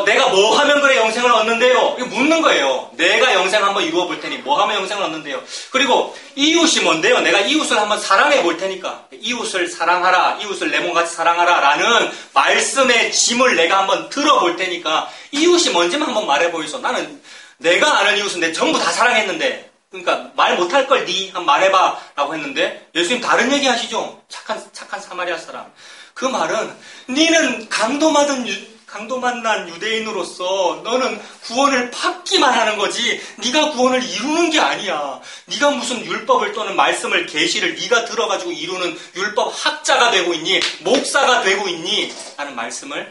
내가 뭐 하면 그래 영생을 얻는데요? 이거 묻는 거예요. 내가 영생 한번 이루어 볼 테니 뭐 하면 영생을 얻는데요? 그리고 이웃이 뭔데요? 내가 이웃을 한번 사랑해 볼 테니까 이웃을 사랑하라, 이웃을 내 몸같이 사랑하라 라는 말씀의 짐을 내가 한번 들어볼 테니까 이웃이 뭔지만 한번 말해 보이소. 나는 내가 아는 이웃은 내 전부 다 사랑했는데 그러니까 말 못할 걸 니 한번 말해봐 라고 했는데 예수님 다른 얘기 하시죠? 착한 사마리아 사람. 그 말은 니는 강도 만난 유대인으로서 너는 구원을 받기만 하는 거지 네가 구원을 이루는 게 아니야. 네가 무슨 율법을 또는 말씀을 계시를 네가 들어가지고 이루는 율법 학자가 되고 있니? 목사가 되고 있니? 라는 말씀을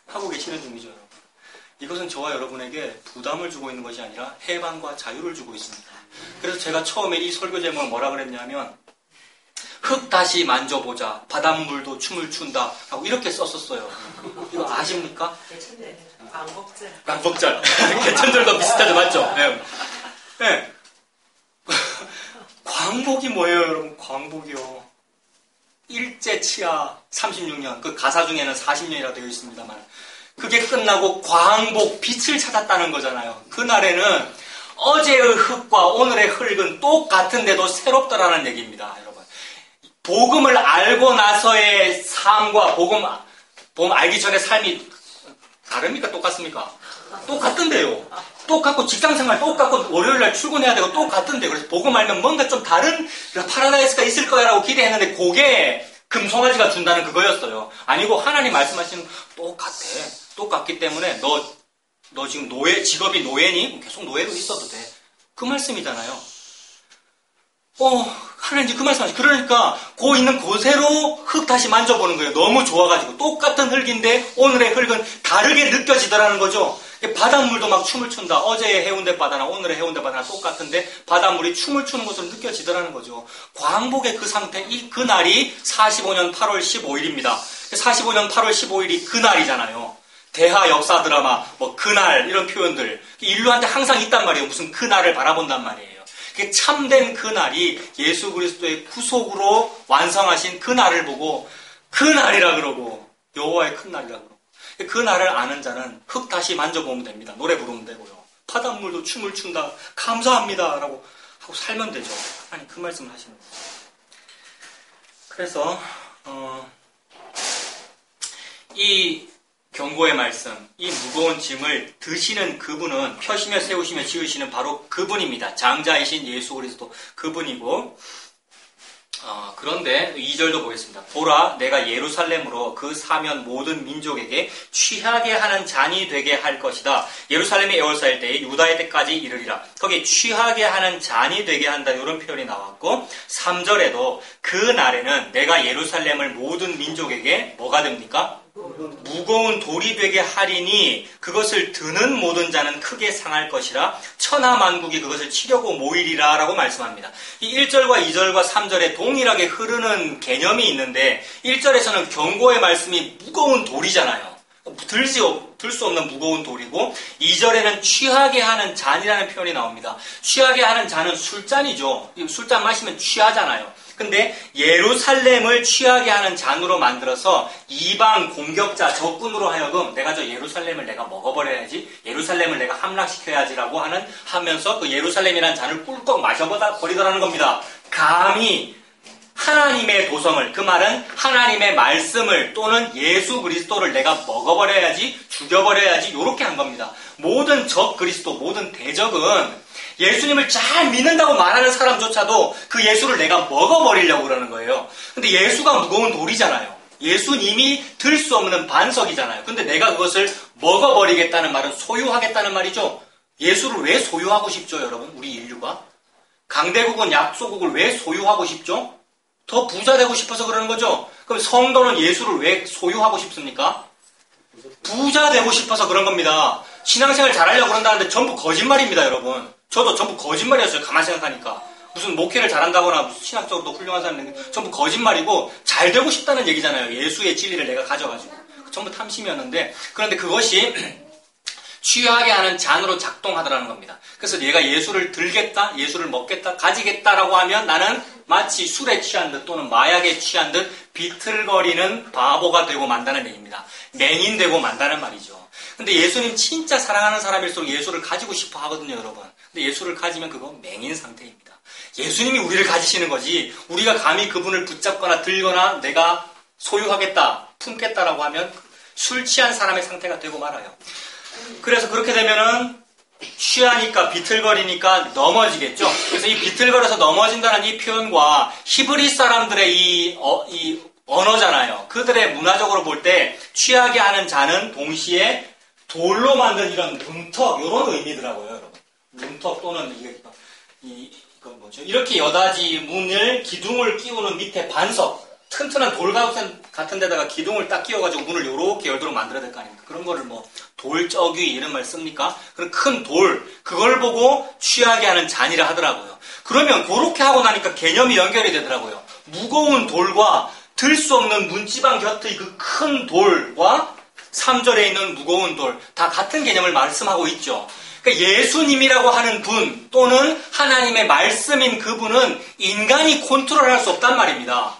하고 계시는 중이죠. 여러분. 이것은 저와 여러분에게 부담을 주고 있는 것이 아니라 해방과 자유를 주고 있습니다. 그래서 제가 처음에 이 설교 제목을 뭐라 그랬냐면 흙 다시 만져보자. 바닷물도 춤을 춘다. 하고 이렇게 썼었어요. 이거 아십니까? 광복절. 광복절. 개천절도 비슷하죠, 맞죠? 네. 네. 광복이 뭐예요, 여러분? 광복이요. 일제 치하 36년. 그 가사 중에는 40년이라 되어 있습니다만. 그게 끝나고 광복, 빛을 찾았다는 거잖아요. 그날에는 어제의 흙과 오늘의 흙은 똑같은데도 새롭더라는 얘기입니다, 여러분. 복음을 알고 나서의 삶과 복음 알기 전에 삶이 다릅니까? 똑같습니까? 똑같던데요. 똑같고 직장생활 똑같고 월요일날 출근해야 되고 똑같던데 그래서 복음 알면 뭔가 좀 다른 파라다이스가 있을 거야라고 기대했는데 그게 금송아지가 준다는 그거였어요. 아니고 하나님 말씀하시는 똑같아. 똑같기 때문에 너 지금 직업이 노예니? 계속 노예로 있어도 돼. 그 말씀이잖아요. 하나님 그 말씀하시. 그러니까 있는 그대로 흙 다시 만져보는 거예요. 너무 좋아가지고 똑같은 흙인데 오늘의 흙은 다르게 느껴지더라는 거죠. 바닷물도 막 춤을 춘다. 어제의 해운대 바다나 오늘의 해운대 바다나 똑같은데 바닷물이 춤을 추는 것으로 느껴지더라는 거죠. 광복의 그 상태, 그날이 45년 8월 15일입니다. 45년 8월 15일이 그날이잖아요. 대하 역사 드라마, 그날 이런 표현들 인류한테 항상 있단 말이에요. 무슨 그날을 바라본단 말이에요. 참된 그날이 예수 그리스도의 구속으로 완성하신 그날을 보고 그날이라 그러고 여호와의 큰 날이라 그러고 그날을 아는 자는 흙 다시 만져보면 됩니다. 노래 부르면 되고요. 바닷물도 춤을 춘다. 감사합니다. 라고 하고 살면 되죠. 아니 그 말씀을 하시는 거예요. 그래서 이 경고의 말씀, 이 무거운 짐을 드시는 그분은 펴시며 세우시며 지으시는 바로 그분입니다. 장자이신 예수 그리스도 그분이고 그런데 2절도 보겠습니다. 보라 내가 예루살렘으로 그 사면 모든 민족에게 취하게 하는 잔이 되게 할 것이다. 예루살렘이 에워싸일 때에 유다의 때까지 이르리라. 거기에 취하게 하는 잔이 되게 한다. 이런 표현이 나왔고 3절에도 그 날에는 내가 예루살렘을 모든 민족에게 뭐가 됩니까? 무거운 돌이 되게 하리니 그것을 드는 모든 자는 크게 상할 것이라 천하만국이 그것을 치려고 모이리라 라고 말씀합니다. 이 1절과 2절과 3절에 동일하게 흐르는 개념이 있는데 1절에서는 경고의 말씀이 무거운 돌이잖아요. 들 수 없는 무거운 돌이고 2절에는 취하게 하는 잔이라는 표현이 나옵니다. 취하게 하는 잔은 술잔이죠. 술잔 마시면 취하잖아요. 근데 예루살렘을 취하게 하는 잔으로 만들어서 이방 공격자 적군으로 하여금 내가 저 예루살렘을 내가 먹어버려야지, 예루살렘을 내가 함락시켜야지라고 하면서 그 예루살렘이라는 잔을 꿀꺽 마셔버리더라는 겁니다. 감히 하나님의 도성을, 그 말은 하나님의 말씀을 또는 예수 그리스도를 내가 먹어버려야지, 죽여버려야지 이렇게 한 겁니다. 모든 적 그리스도, 모든 대적은 예수님을 잘 믿는다고 말하는 사람조차도 그 예수를 내가 먹어버리려고 그러는 거예요. 근데 예수가 무거운 돌이잖아요. 예수님이 들 수 없는 반석이잖아요. 근데 내가 그것을 먹어버리겠다는 말은 소유하겠다는 말이죠. 예수를 왜 소유하고 싶죠, 여러분? 우리 인류가? 강대국은 약소국을 왜 소유하고 싶죠? 더 부자 되고 싶어서 그러는 거죠. 그럼 성도는 예수를 왜 소유하고 싶습니까? 부자 되고 싶어서 그런 겁니다. 신앙생활 잘하려고 그런다는데 전부 거짓말입니다, 여러분. 저도 전부 거짓말이었어요. 가만히 생각하니까. 무슨 목회를 잘한다거나 무슨 신학적으로 훌륭한 사람들 전부 거짓말이고 잘 되고 싶다는 얘기잖아요. 예수의 진리를 내가 가져가지고. 전부 탐심이었는데 그런데 그것이 취하게 하는 잔으로 작동하더라는 겁니다. 그래서 얘가 예수를 들겠다, 예수를 먹겠다, 가지겠다라고 하면 나는 마치 술에 취한 듯 또는 마약에 취한 듯 비틀거리는 바보가 되고 만다는 얘기입니다. 맹인되고 만다는 말이죠. 근데 예수님 진짜 사랑하는 사람일수록 예수를 가지고 싶어 하거든요, 여러분. 근데 예수를 가지면 그거 맹인 상태입니다. 예수님이 우리를 가지시는 거지 우리가 감히 그분을 붙잡거나 들거나 내가 소유하겠다, 품겠다라고 하면 술 취한 사람의 상태가 되고 말아요. 그래서 그렇게 되면은 취하니까 비틀거리니까 넘어지겠죠. 그래서 이 비틀거려서 넘어진다는 이 표현과 히브리 사람들의 이 언어잖아요. 그들의 문화적으로 볼 때 취하게 하는 자는 동시에 돌로 만든 이런 문턱 이런 의미더라고요, 여러분. 문턱 또는 이거 뭐죠? 이렇게 여닫이 문을 기둥을 끼우는 밑에 반석. 튼튼한 돌 같은 데다가 기둥을 딱 끼워가지고 문을 요렇게 열도록 만들어야 될 거 아닙니까? 그런 거를 돌적이 이런 말 씁니까? 그런 큰 돌, 그걸 보고 취하게 하는 잔이라 하더라고요. 그러면 그렇게 하고 나니까 개념이 연결이 되더라고요. 무거운 돌과 들 수 없는 문지방 곁의 그 큰 돌과 3절에 있는 무거운 돌, 다 같은 개념을 말씀하고 있죠. 그러니까 예수님이라고 하는 분 또는 하나님의 말씀인 그분은 인간이 컨트롤할 수 없단 말입니다.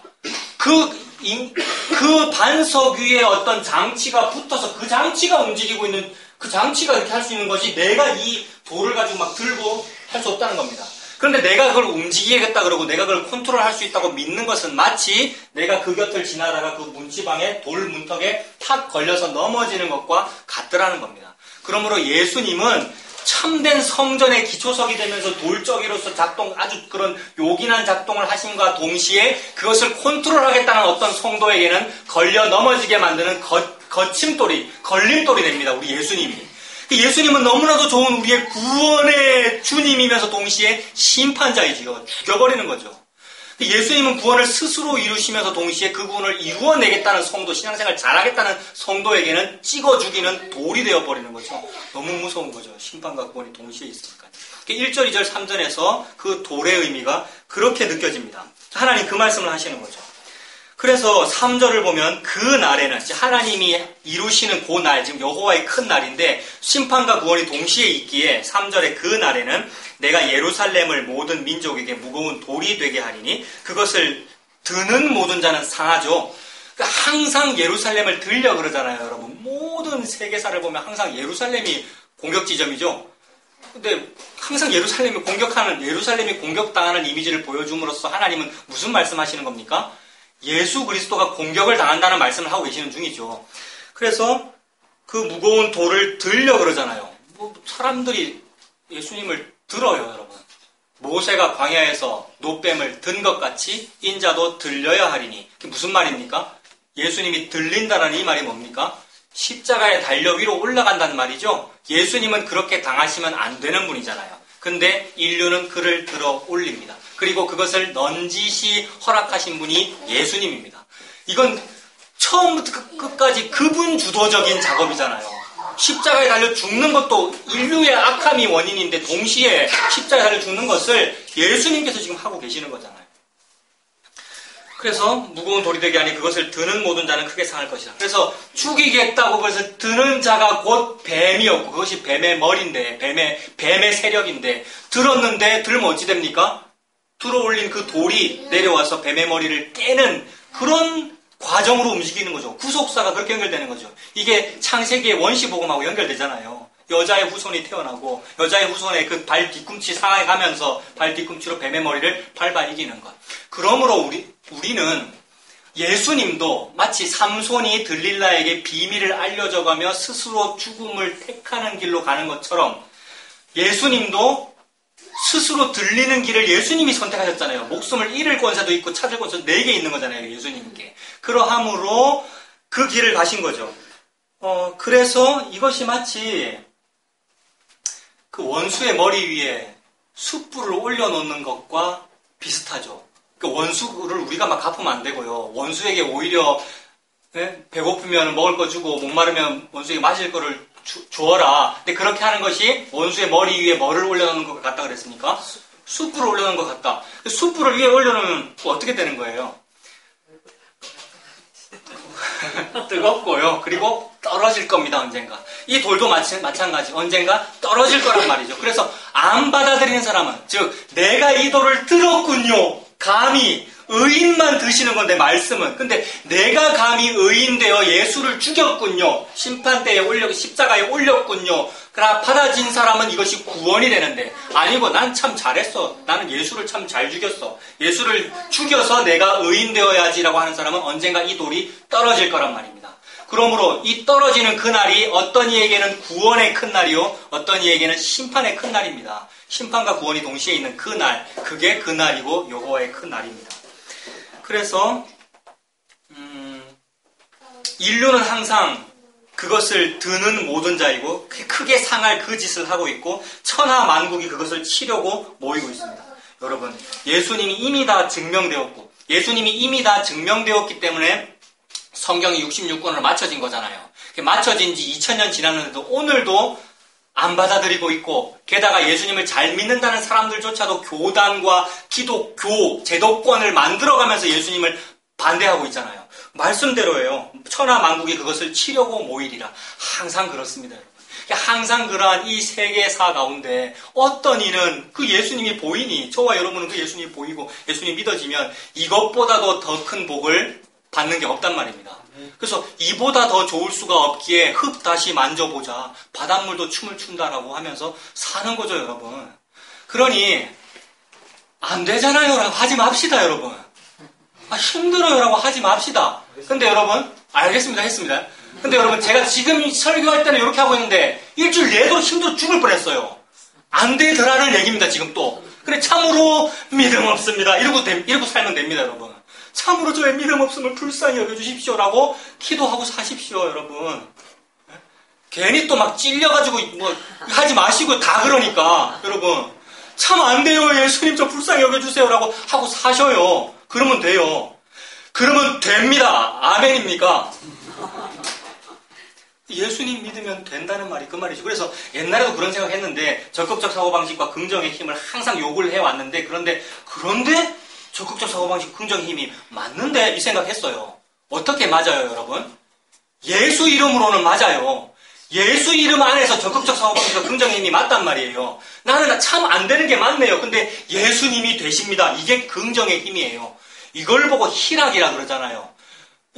그 반석 위에 어떤 장치가 붙어서 그 장치가 움직이고 있는, 그 장치가 이렇게 할 수 있는 것이 내가 이 돌을 가지고 막 들고 할 수 없다는 겁니다. 그런데 내가 그걸 움직이겠다 그러고 내가 그걸 컨트롤할 수 있다고 믿는 것은 마치 내가 그 곁을 지나다가 그 문지방에 돌 문턱에 탁 걸려서 넘어지는 것과 같더라는 겁니다. 그러므로 예수님은 참된 성전의 기초석이 되면서 돌적이로서 아주 그런 요긴한 작동을 하심과 동시에 그것을 컨트롤하겠다는 어떤 성도에게는 걸려 넘어지게 만드는 거침돌이, 걸림돌이 됩니다. 우리 예수님이. 예수님은 너무나도 좋은 우리의 구원의 주님이면서 동시에 심판자이지요. 죽여버리는 거죠. 예수님은 구원을 스스로 이루시면서 동시에 그 구원을 이루어내겠다는 성도, 신앙생활 잘하겠다는 성도에게는 찍어 죽이는 돌이 되어버리는 거죠. 너무 무서운 거죠. 심판과 구원이 동시에 있으니까. 1절, 2절, 3절에서 그 돌의 의미가 그렇게 느껴집니다. 하나님 그 말씀을 하시는 거죠. 그래서 3절을 보면 그 날에는 하나님이 이루시는 그 날, 지금 여호와의 큰 날인데 심판과 구원이 동시에 있기에 3절의 그 날에는 내가 예루살렘을 모든 민족에게 무거운 돌이 되게 하리니 그것을 드는 모든 자는 상하죠. 그러니까 항상 예루살렘을 들려 그러잖아요, 여러분. 모든 세계사를 보면 항상 예루살렘이 공격 지점이죠. 근데 항상 예루살렘이 공격당하는 이미지를 보여줌으로써 하나님은 무슨 말씀하시는 겁니까? 예수 그리스도가 공격을 당한다는 말씀을 하고 계시는 중이죠. 그래서 그 무거운 돌을 들려 그러잖아요. 사람들이 예수님을 들어요, 여러분. 모세가 광야에서 노뱀을 든 것 같이 인자도 들려야 하리니. 그게 무슨 말입니까? 예수님이 들린다는 이 말이 뭡니까? 십자가에 달려 위로 올라간다는 말이죠. 예수님은 그렇게 당하시면 안 되는 분이잖아요. 근데 인류는 그를 들어 올립니다. 그리고 그것을 넌지시 허락하신 분이 예수님입니다. 이건 처음부터 끝까지 그분 주도적인 작업이잖아요. 십자가에 달려 죽는 것도 인류의 악함이 원인인데 동시에 십자가에 달려 죽는 것을 예수님께서 지금 하고 계시는 거잖아요. 그래서 무거운 돌이 되게 하니 그것을 드는 모든 자는 크게 상할 것이다. 그래서 죽이겠다고 그것을 드는 자가 곧 뱀이었고 그것이 뱀의 머리인데 뱀의 세력인데 들었는데 들면 어찌 됩니까? 들어올린 그 돌이 내려와서 뱀의 머리를 깨는 그런 과정으로 움직이는 거죠. 구속사가 그렇게 연결되는 거죠. 이게 창세기의 원시복음하고 연결되잖아요. 여자의 후손이 태어나고 여자의 후손의 그 발 뒤꿈치 상하에 가면서 발 뒤꿈치로 뱀의 머리를 밟아 이기는 것. 그러므로 우리는 예수님도 마치 삼손이 들릴라에게 비밀을 알려줘가며 스스로 죽음을 택하는 길로 가는 것처럼 예수님도 스스로 들리는 길을 예수님이 선택하셨잖아요. 목숨을 잃을 권세도 있고 찾을 권세도 4개 있는 거잖아요. 예수님께. 그러함으로 그 길을 가신 거죠. 그래서 이것이 마치 그 원수의 머리 위에 숯불을 올려놓는 것과 비슷하죠. 그 원수를 우리가 막 갚으면 안 되고요. 원수에게 오히려 배고프면 먹을 거 주고 목마르면 원수에게 마실 거를 주어라. 근데 그렇게 하는 것이 원수의 머리 위에 뭐를 올려놓는 것 같다 그랬습니까? 숯불을 올려놓는 것 같다. 숯불을 위에 올려놓으면 어떻게 되는 거예요? 뜨겁고요. 그리고 떨어질 겁니다. 언젠가. 이 돌도 마찬가지. 언젠가 떨어질 거란 말이죠. 그래서 안 받아들이는 사람은 즉 내가 이 돌을 들었군요. 감히 의인만 드시는 건데 말씀은. 근데 내가 감히 의인되어 예수를 죽였군요. 심판대에 십자가에 올렸군요. 그러나 받아진 사람은 이것이 구원이 되는데 아니고 난 참 잘했어. 나는 예수를 참 잘 죽였어. 예수를 죽여서 내가 의인 되어야지라고 하는 사람은 언젠가 이 돌이 떨어질 거란 말입니다. 그러므로 이 떨어지는 그날이 어떤 이에게는 구원의 큰 날이요 어떤 이에게는 심판의 큰 날입니다. 심판과 구원이 동시에 있는 그 날, 그게 그 날이고 여호와의 큰 날입니다. 그래서 인류는 항상 그것을 드는 모든 자이고 크게 상할 그 짓을 하고 있고 천하 만국이 그것을 치려고 모이고 있습니다. 여러분, 예수님이 이미 다 증명되었고 예수님이 이미 다 증명되었기 때문에 성경이 66권으로 맞춰진 거잖아요. 맞춰진 지 2000년 지났는데도 오늘도 안 받아들이고 있고, 게다가 예수님을 잘 믿는다는 사람들조차도 교단과 기독교 제도권을 만들어가면서 예수님을 반대하고 있잖아요. 말씀대로예요. 천하 만국이 그것을 치려고 모이리라. 항상 그렇습니다, 여러분. 항상 그러한 이 세계사 가운데 어떤 이는 그 예수님이 보이니, 저와 여러분은 그 예수님이 보이고 예수님이 믿어지면 이것보다도 더 큰 복을 받는 게 없단 말입니다. 그래서 이보다 더 좋을 수가 없기에 흙 다시 만져보자, 바닷물도 춤을 춘다라고 하면서 사는 거죠, 여러분. 그러니 안 되잖아요 라고 하지 맙시다, 여러분. 힘들어요 라고 하지 맙시다. 근데 여러분, 알겠습니다, 했습니다. 근데 여러분, 제가 지금 설교할 때는 이렇게 하고 있는데 일주일 내도 힘들어 죽을 뻔했어요. 안 되더라는 얘기입니다, 지금 또. 그래, 참으로 믿음 없습니다. 이러고 살면 됩니다, 여러분. 참으로 저의 믿음 없음을 불쌍히 여겨주십시오라고 기도하고 사십시오, 여러분. 괜히 또 막 찔려가지고 뭐 하지 마시고 다 그러니까, 여러분. 참 안 돼요, 예수님 저 불쌍히 여겨주세요라고 하고 사셔요. 그러면 돼요. 그러면 됩니다. 아멘입니까? 예수님 믿으면 된다는 말이 그 말이죠. 그래서 옛날에도 그런 생각했는데 적극적 사고방식과 긍정의 힘을 항상 요구를 해왔는데 그런데 적극적 사고방식, 긍정의 힘이 맞는데 이 생각했어요. 어떻게 맞아요, 여러분? 예수 이름으로는 맞아요. 예수 이름 안에서 적극적 사고방식과 긍정의 힘이 맞단 말이에요. 나는 참 안 되는 게 맞네요. 근데 예수님이 되십니다. 이게 긍정의 힘이에요. 이걸 보고 희락이라 그러잖아요.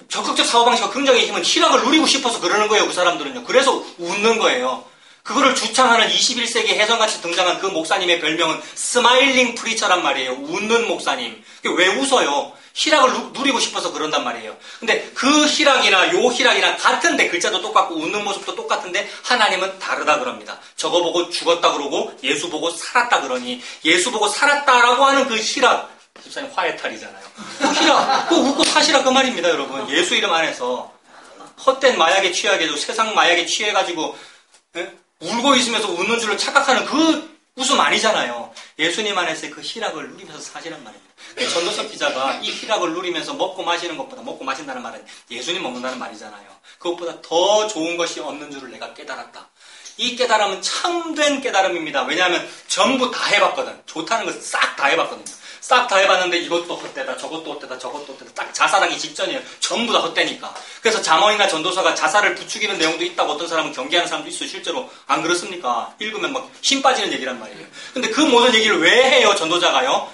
적극적 사고방식과 긍정의 힘은 희락을 누리고 싶어서 그러는 거예요, 그 사람들은요. 그래서 웃는 거예요. 그거를 주창하는 21세기 혜성같이 등장한 그 목사님의 별명은 스마일링 프리처란 말이에요. 웃는 목사님. 왜 웃어요? 희락을 누리고 싶어서 그런단 말이에요. 근데 그 희락이나 요 희락이나 같은데, 글자도 똑같고 웃는 모습도 똑같은데 하나님은 다르다 그럽니다. 저거 보고 죽었다 그러고 예수 보고 살았다 그러니, 예수 보고 살았다라고 하는 그 희락, 집사님 화해탈이잖아요. 그 희락, 그거 웃고 사시라 그 말입니다, 여러분. 예수 이름 안에서 헛된 마약에 취하게 해도 세상 마약에 취해가지고 울고 있으면서 웃는 줄로 착각하는 그 웃음 아니잖아요. 예수님 안에서의 그 희락을 누리면서 사시란 말입니다. 전도서 기자가 이 희락을 누리면서 먹고 마시는 것보다, 먹고 마신다는 말은 예수님 먹는다는 말이잖아요. 그것보다 더 좋은 것이 없는 줄을 내가 깨달았다. 이 깨달음은 참된 깨달음입니다. 왜냐하면 전부 다 해봤거든. 좋다는 걸 싹 다 해봤거든요. 싹 다 해봤는데 이것도 헛되다, 저것도 헛되다, 저것도 헛되다. 딱 자살하기 직전이에요. 전부 다 헛되니까. 그래서 잠언이나 전도서가 자살을 부추기는 내용도 있다고 어떤 사람은 경계하는 사람도 있어요. 실제로 안 그렇습니까? 읽으면 막 힘 빠지는 얘기란 말이에요. 근데 그 모든 얘기를 왜 해요, 전도자가요?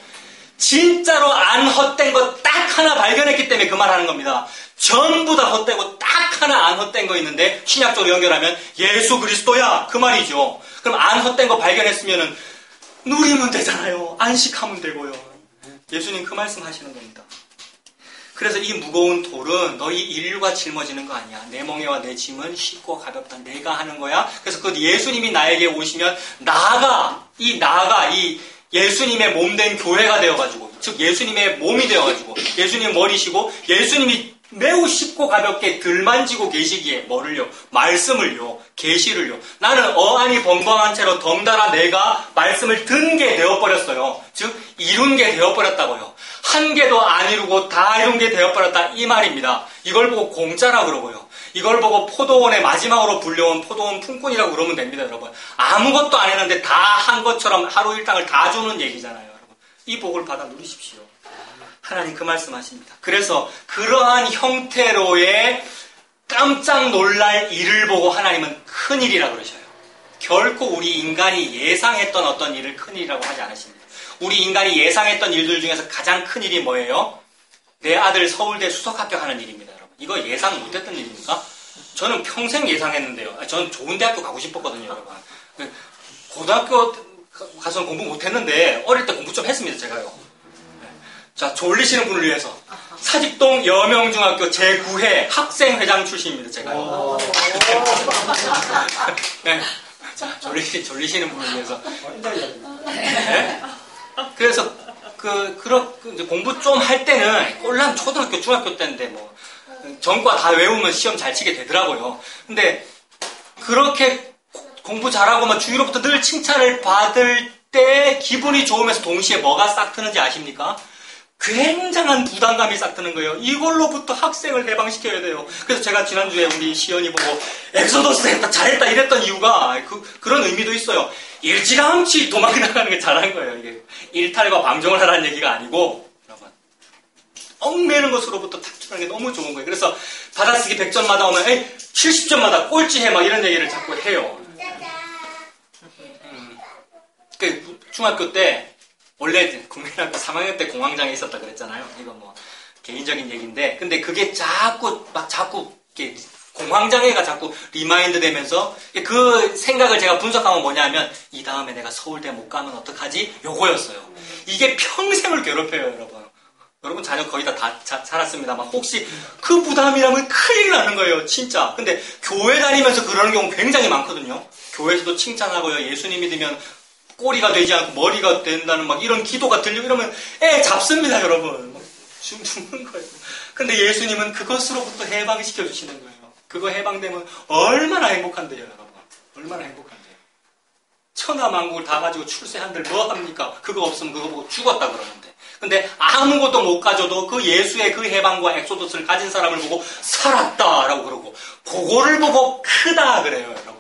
진짜로 안 헛된 거 딱 하나 발견했기 때문에 그 말 하는 겁니다. 전부 다 헛되고 딱 하나 안 헛된 거 있는데 신약적으로 연결하면 예수 그리스도야, 그 말이죠. 그럼 안 헛된 거 발견했으면은 누리면 되잖아요. 안식하면 되고요. 예수님 그 말씀 하시는 겁니다. 그래서 이 무거운 돌은 너희 인류가 짊어지는 거 아니야. 내 멍에와 내 짐은 쉽고 가볍다. 내가 하는 거야. 그래서 그 예수님이 나에게 오시면 이 예수님의 몸된 교회가 되어가지고, 즉 예수님의 몸이 되어가지고, 예수님 머리시고, 예수님이 매우 쉽고 가볍게 들 만지고 계시기에 뭐를요? 말씀을요, 계시를요. 나는 어안이 벙벙한 채로 덩달아 내가 말씀을 든 게 되어버렸어요. 즉 이룬 게 되어버렸다고요. 한 개도 안 이루고 다 이룬 게 되어버렸다, 이 말입니다. 이걸 보고 공짜라 그러고요. 이걸 보고 포도원의 마지막으로 불려온 포도원 품꾼이라고 그러면 됩니다, 여러분. 아무것도 안 했는데 다 한 것처럼 하루 일당을 다 주는 얘기잖아요, 여러분. 이 복을 받아 누리십시오. 하나님 그 말씀하십니다. 그래서 그러한 형태로의 깜짝 놀랄 일을 보고 하나님은 큰일이라고 그러셔요. 결코 우리 인간이 예상했던 어떤 일을 큰일이라고 하지 않으십니다. 우리 인간이 예상했던 일들 중에서 가장 큰 일이 뭐예요? 내 아들 서울대 수석 합격하는 일입니다, 여러분. 이거 예상 못했던 일입니까? 저는 평생 예상했는데요. 저는 좋은 대학교 가고 싶었거든요, 여러분. 고등학교 가서는 공부 못했는데 어릴 때 공부 좀 했습니다, 제가요. 자, 졸리시는 분을 위해서 사직동 여명중학교 제9회 학생회장 출신입니다, 제가요. 네. 자, 졸리시는 분을 위해서. 네? 그래서 이제 공부 좀 할 때는 꼴랑 초등학교, 중학교 때인데 전과 다 외우면 시험 잘 치게 되더라고요. 근데 그렇게 공부 잘하고 주위로부터 늘 칭찬을 받을 때 기분이 좋으면서 동시에 뭐가 싹 트는지 아십니까? 굉장한 부담감이 싹 드는 거예요. 이걸로부터 학생을 해방시켜야 돼요. 그래서 제가 지난주에 우리 시연이 보고 엑소더스 했다, 잘했다 이랬던 이유가 그런 의미도 있어요. 일찌감치 도망나가는 게 잘한 거예요. 이게 일탈과 방종을 하라는 얘기가 아니고 여러분, 얽매는 것으로부터 탈출하는 게 너무 좋은 거예요. 그래서 받아쓰기 100점마다 오면 70점마다 꼴찌해 막 이런 얘기를 자꾸 해요. 중학교 때 원래 국민학교 3학년 때 공황장애 있었다 그랬잖아요. 이건 뭐 개인적인 얘기인데, 근데 그게 자꾸 이렇게 공황장애가 자꾸 리마인드 되면서 그 생각을 제가 분석하면 뭐냐면 이 다음에 내가 서울대 못 가면 어떡하지? 요거였어요. 이게 평생을 괴롭혀요, 여러분. 여러분 자녀 거의 다 자랐습니다만 혹시 그 부담이라면 큰일 나는 거예요, 진짜. 근데 교회 다니면서 그러는 경우 굉장히 많거든요. 교회에서도 칭찬하고요. 예수님 믿으면 꼬리가 되지 않고 머리가 된다는 막 이런 기도가 들리고 이러면 애 잡습니다, 여러분. 죽는 거예요. 근데 예수님은 그것으로부터 해방시켜 주시는 거예요. 그거 해방되면 얼마나 행복한데요, 여러분. 얼마나 행복한데요. 천하만국을 다 가지고 출세한들 뭐 합니까? 그거 없으면 그거 보고 죽었다 그러는데. 근데 아무것도 못 가져도 그 예수의 그 해방과 엑소더스를 가진 사람을 보고 살았다라고 그러고, 그거를 보고 크다 그래요, 여러분.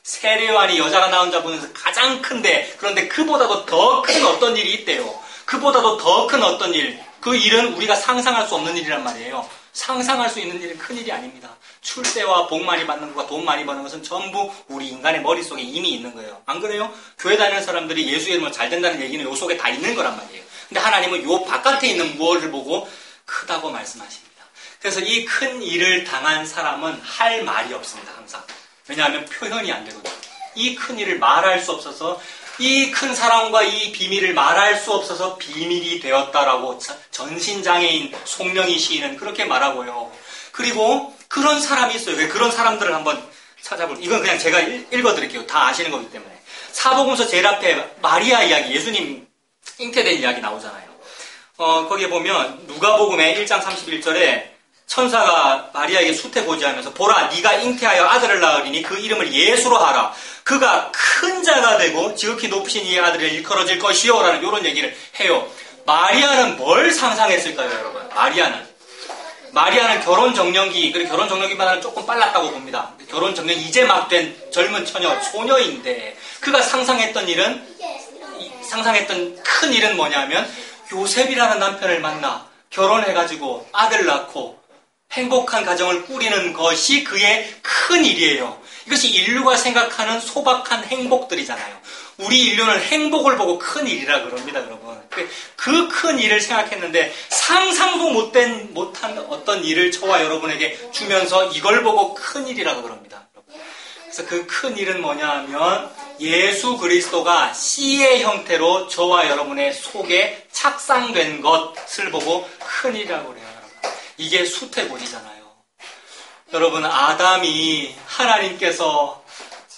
세례요한이 여자가 나온 자 보면서 가장 큰데, 그런데 그보다도 더 큰 어떤 일이 있대요. 그보다도 더 큰 어떤 일, 그 일은 우리가 상상할 수 없는 일이란 말이에요. 상상할 수 있는 일은 큰 일이 아닙니다. 출세와 복 많이 받는 것과 돈 많이 버는 것은 전부 우리 인간의 머릿속에 이미 있는 거예요. 안 그래요? 교회 다니는 사람들이 예수 이름으로 잘 된다는 얘기는 요 속에 다 있는 거란 말이에요. 근데 하나님은 요 바깥에 있는 무엇을 보고 크다고 말씀하십니다. 그래서 이 큰 일을 당한 사람은 할 말이 없습니다, 항상. 왜냐하면 표현이 안 되거든요. 이 큰 일을 말할 수 없어서, 이 큰 사랑과 이 비밀을 말할 수 없어서 비밀이 되었다라고 전신장애인 송명희 시인은 그렇게 말하고요. 그리고 그런 사람이 있어요. 그런 사람들을 한번 이건 그냥 제가 읽어드릴게요. 다 아시는 거기 때문에. 사복음서 제일 앞에 마리아 이야기, 예수님 잉태된 이야기 나오잖아요. 거기에 보면 누가복음의 1장 31절에 천사가 마리아에게 수태고지하면서 보라, 네가 잉태하여 아들을 낳으리니 그 이름을 예수로 하라. 그가 큰 자가 되고 지극히 높으신 이 아들을 일컬어질 것이요 라는 이런 얘기를 해요. 마리아는 뭘 상상했을까요, 여러분? 마리아는 결혼 정년기, 그리고 결혼 정년기보다는 조금 빨랐다고 봅니다. 결혼 정년 이제 막 된 젊은 소녀인데 그가 상상했던 큰 일은 뭐냐면 요셉이라는 남편을 만나 결혼해가지고 아들 낳고 행복한 가정을 꾸리는 것이 그의 큰 일이에요. 이것이 인류가 생각하는 소박한 행복들이잖아요. 우리 인류는 행복을 보고 큰 일이라 그럽니다, 여러분. 그 큰 일을 생각했는데 상상도 못한 어떤 일을 저와 여러분에게 주면서 이걸 보고 큰 일이라고 그럽니다. 그래서 그 큰 일은 뭐냐 하면 예수 그리스도가 씨의 형태로 저와 여러분의 속에 착상된 것을 보고 큰 일이라고 그래요. 이게 수태고지잖아요. 여러분, 하나님께서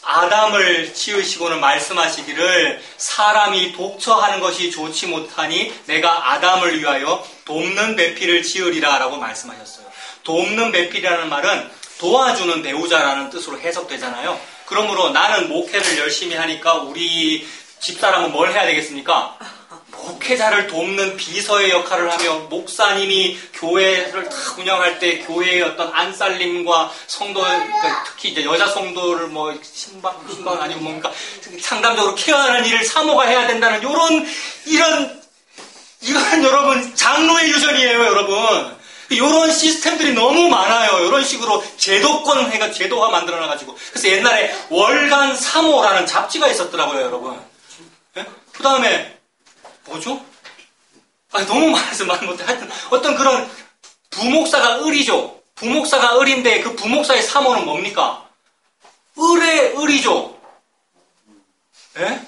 아담을 지으시고는 말씀하시기를 사람이 독처하는 것이 좋지 못하니 내가 아담을 위하여 돕는 배필을 지으리라 라고 말씀하셨어요. 돕는 배필이라는 말은 도와주는 배우자라는 뜻으로 해석되잖아요. 그러므로 나는 목회를 열심히 하니까 우리 집사람은 뭘 해야 되겠습니까? 목회자를 돕는 비서의 역할을 하며, 목사님이 교회를 다 운영할 때 교회의 어떤 안살림과 성도, 그러니까 특히 이제 여자 성도를 신방 아니고 뭡니까? 상담적으로 케어하는 일을 사모가 해야 된다는 이건 여러분 장로의 유전이에요, 여러분. 이런 시스템들이 너무 많아요. 이런 식으로 제도화 만들어놔가지고. 그래서 옛날에 월간 사모라는 잡지가 있었더라고요, 여러분. 예? 그 다음에 뭐죠? 너무 많아서 말 못해. 하여튼 어떤 그런 부목사가 을이죠. 부목사가 을인데 그 부목사의 사모는 뭡니까? 을의 을이죠. 예?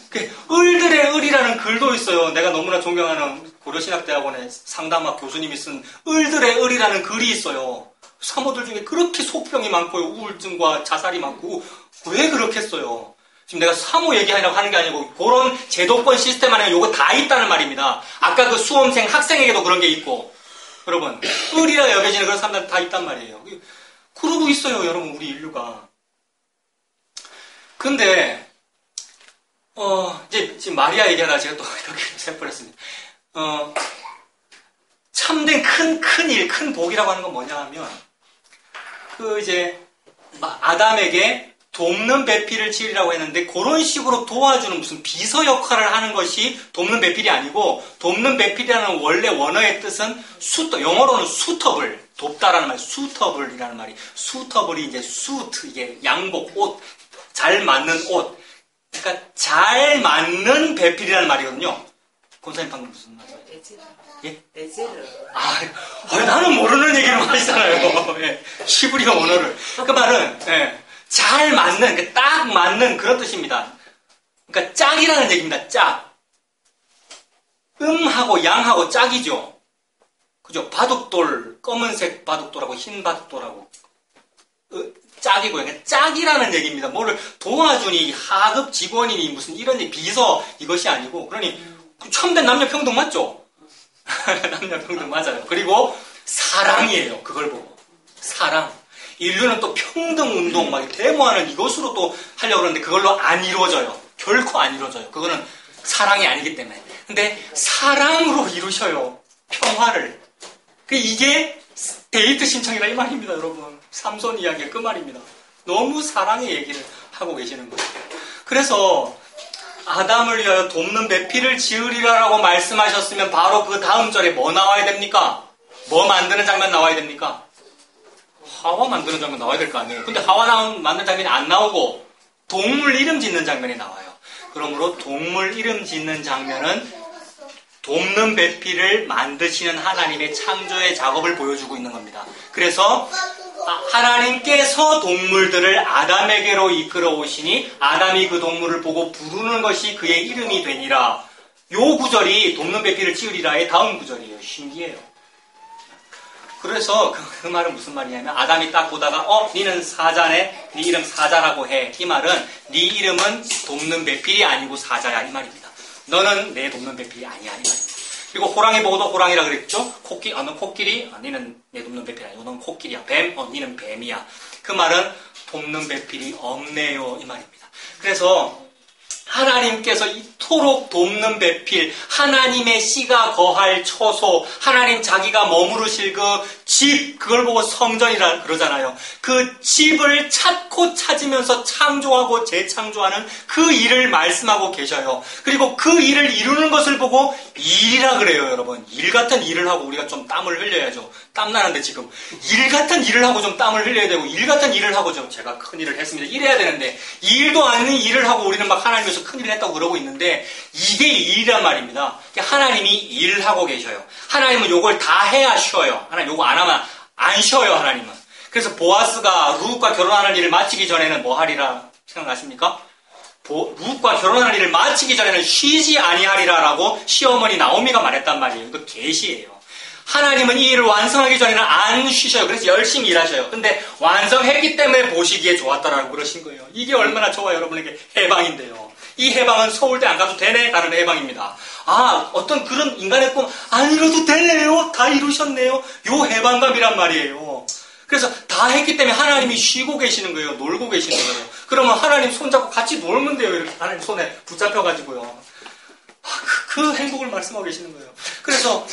을들의 을이라는 글도 있어요. 내가 너무나 존경하는 고려신학대학원의 상담학 교수님이 쓴 을들의 을이라는 글이 있어요. 사모들 중에 그렇게 속병이 많고 우울증과 자살이 많고 왜 그렇겠어요? 지금 내가 사모 얘기하려고 하는 게 아니고 그런 제도권 시스템 안에 요거 다 있다는 말입니다. 아까 그 수험생 학생에게도 그런 게 있고, 여러분 을이라 여겨지는 그런 사람들 다 있단 말이에요. 그러고 있어요, 여러분, 우리 인류가. 근데 이제 지금 마리아 얘기하다가 제가 또 이렇게 해버렸습니다. 참된 큰 일, 큰 복이라고 하는 건 뭐냐 하면, 아담에게 돕는 배필을 지으라고 했는데, 그런 식으로 도와주는 무슨 비서 역할을 하는 것이 돕는 배필이 아니고, 돕는 배필이라는 원래 원어의 뜻은 영어로는 수터블, 돕다라는 말, 수터블이라는 말이, 수터블이 이제 수트, 이게 양복, 옷, 잘 맞는 옷. 그러니까 잘 맞는 배필이라는 말이거든요. 권사님 방금 무슨 말이에요? 예? 내재를. 나는 모르는 얘기를 하시잖아요. 예. 시브리어 언어를. 그 말은, 예. 잘 맞는, 그러니까 딱 맞는 그런 뜻입니다. 그러니까 짝이라는 얘기입니다. 짝. 음하고 양하고 짝이죠. 그죠? 바둑돌, 검은색 바둑돌하고 흰 바둑돌하고. 짝이고요. 그러니까 짝이라는 얘기입니다. 뭐를 도와주니, 하급 직원이니, 무슨 이런 비서, 이것이 아니고. 그러니, 참된 남녀평등 맞죠? 남녀평등 맞아요. 그리고 사랑이에요. 그걸 보고. 사랑. 인류는 또 평등운동, 막 데모하는 이것으로 또 하려고 그러는데 그걸로 안 이루어져요. 결코 안 이루어져요. 그거는 사랑이 아니기 때문에. 근데 사랑으로 이루셔요. 평화를. 이게 데이트 신청이라 이 말입니다, 여러분. 삼손 이야기의 그 말입니다. 너무 사랑의 얘기를 하고 계시는 거예요. 그래서 아담을 위하여 돕는 배필을 지으리라라고 말씀하셨으면 바로 그 다음 절에 뭐 나와야 됩니까? 뭐 만드는 장면 나와야 됩니까? 하와 만드는 장면 나와야 될 거 아니에요. 근데 하와 만드는 장면이 안 나오고 동물 이름 짓는 장면이 나와요. 그러므로 동물 이름 짓는 장면은 돕는 배필을 만드시는 하나님의 창조의 작업을 보여주고 있는 겁니다. 그래서 하나님께서 동물들을 아담에게로 이끌어 오시니 아담이 그 동물을 보고 부르는 것이 그의 이름이 되니라. 요 구절이 돕는 배필을 지으리라의 다음 구절이에요. 신기해요. 그래서 그 말은 무슨 말이냐면 아담이 딱 보다가 니는 사자네, 네 이름 사자라고 해. 이 말은 네 이름은 돕는 배필이 아니고 사자야 이 말입니다. 너는 내 돕는 배필이 아니야 이 말입니다. 그리고 호랑이 보고도 호랑이라 그랬죠. 코끼리, 넌 코끼리, 니는 내 돕는 배필이 아니고 넌 코끼리야. 뱀, 니는 뱀이야. 그 말은 돕는 배필이 없네요 이 말입니다. 그래서 하나님께서 이토록 돕는 배필, 하나님의 씨가 거할 처소, 하나님 자기가 머무르실 그 집, 그걸 보고 성전이라 그러잖아요. 그 집을 찾고 찾으면서 창조하고 재창조하는 그 일을 말씀하고 계셔요. 그리고 그 일을 이루는 것을 보고 일이라 그래요, 여러분. 일 같은 일을 하고 우리가 좀 땀을 흘려야죠. 땀나는데 지금 일 같은 일을 하고 좀 땀을 흘려야 되고 일 같은 일을 하고 좀 제가 큰 일을 했습니다. 이래야 되는데 일도 아닌 일을 하고 우리는 막 하나님께서 큰 일을 했다고 그러고 있는데 이게 일이란 말입니다. 하나님이 일하고 계셔요. 하나님은 요걸 다 해야 쉬어요. 하나님 요거 안 하면 안 쉬어요, 하나님은. 그래서 보아스가 룻과 결혼하는 일을 마치기 전에는 뭐 하리라 생각나십니까? 룻과 결혼하는 일을 마치기 전에는 쉬지 아니하리라라고 시어머니 나오미가 말했단 말이에요. 이거 계시예요. 하나님은 이 일을 완성하기 전에는 안 쉬셔요. 그래서 열심히 일하셔요. 근데 완성했기 때문에 보시기에 좋았다라고 그러신 거예요. 이게 얼마나 좋아요, 여러분에게 해방인데요. 이 해방은 서울대 안 가도 되네? 라는 해방입니다. 어떤 그런 인간의 꿈 안 이뤄도 되네요? 다 이루셨네요? 요 해방감이란 말이에요. 그래서 다 했기 때문에 하나님이 쉬고 계시는 거예요. 놀고 계시는 거예요. 그러면 하나님 손잡고 같이 놀면 돼요. 이렇게 하나님 손에 붙잡혀가지고요. 그 행복을 말씀하고 계시는 거예요. 그래서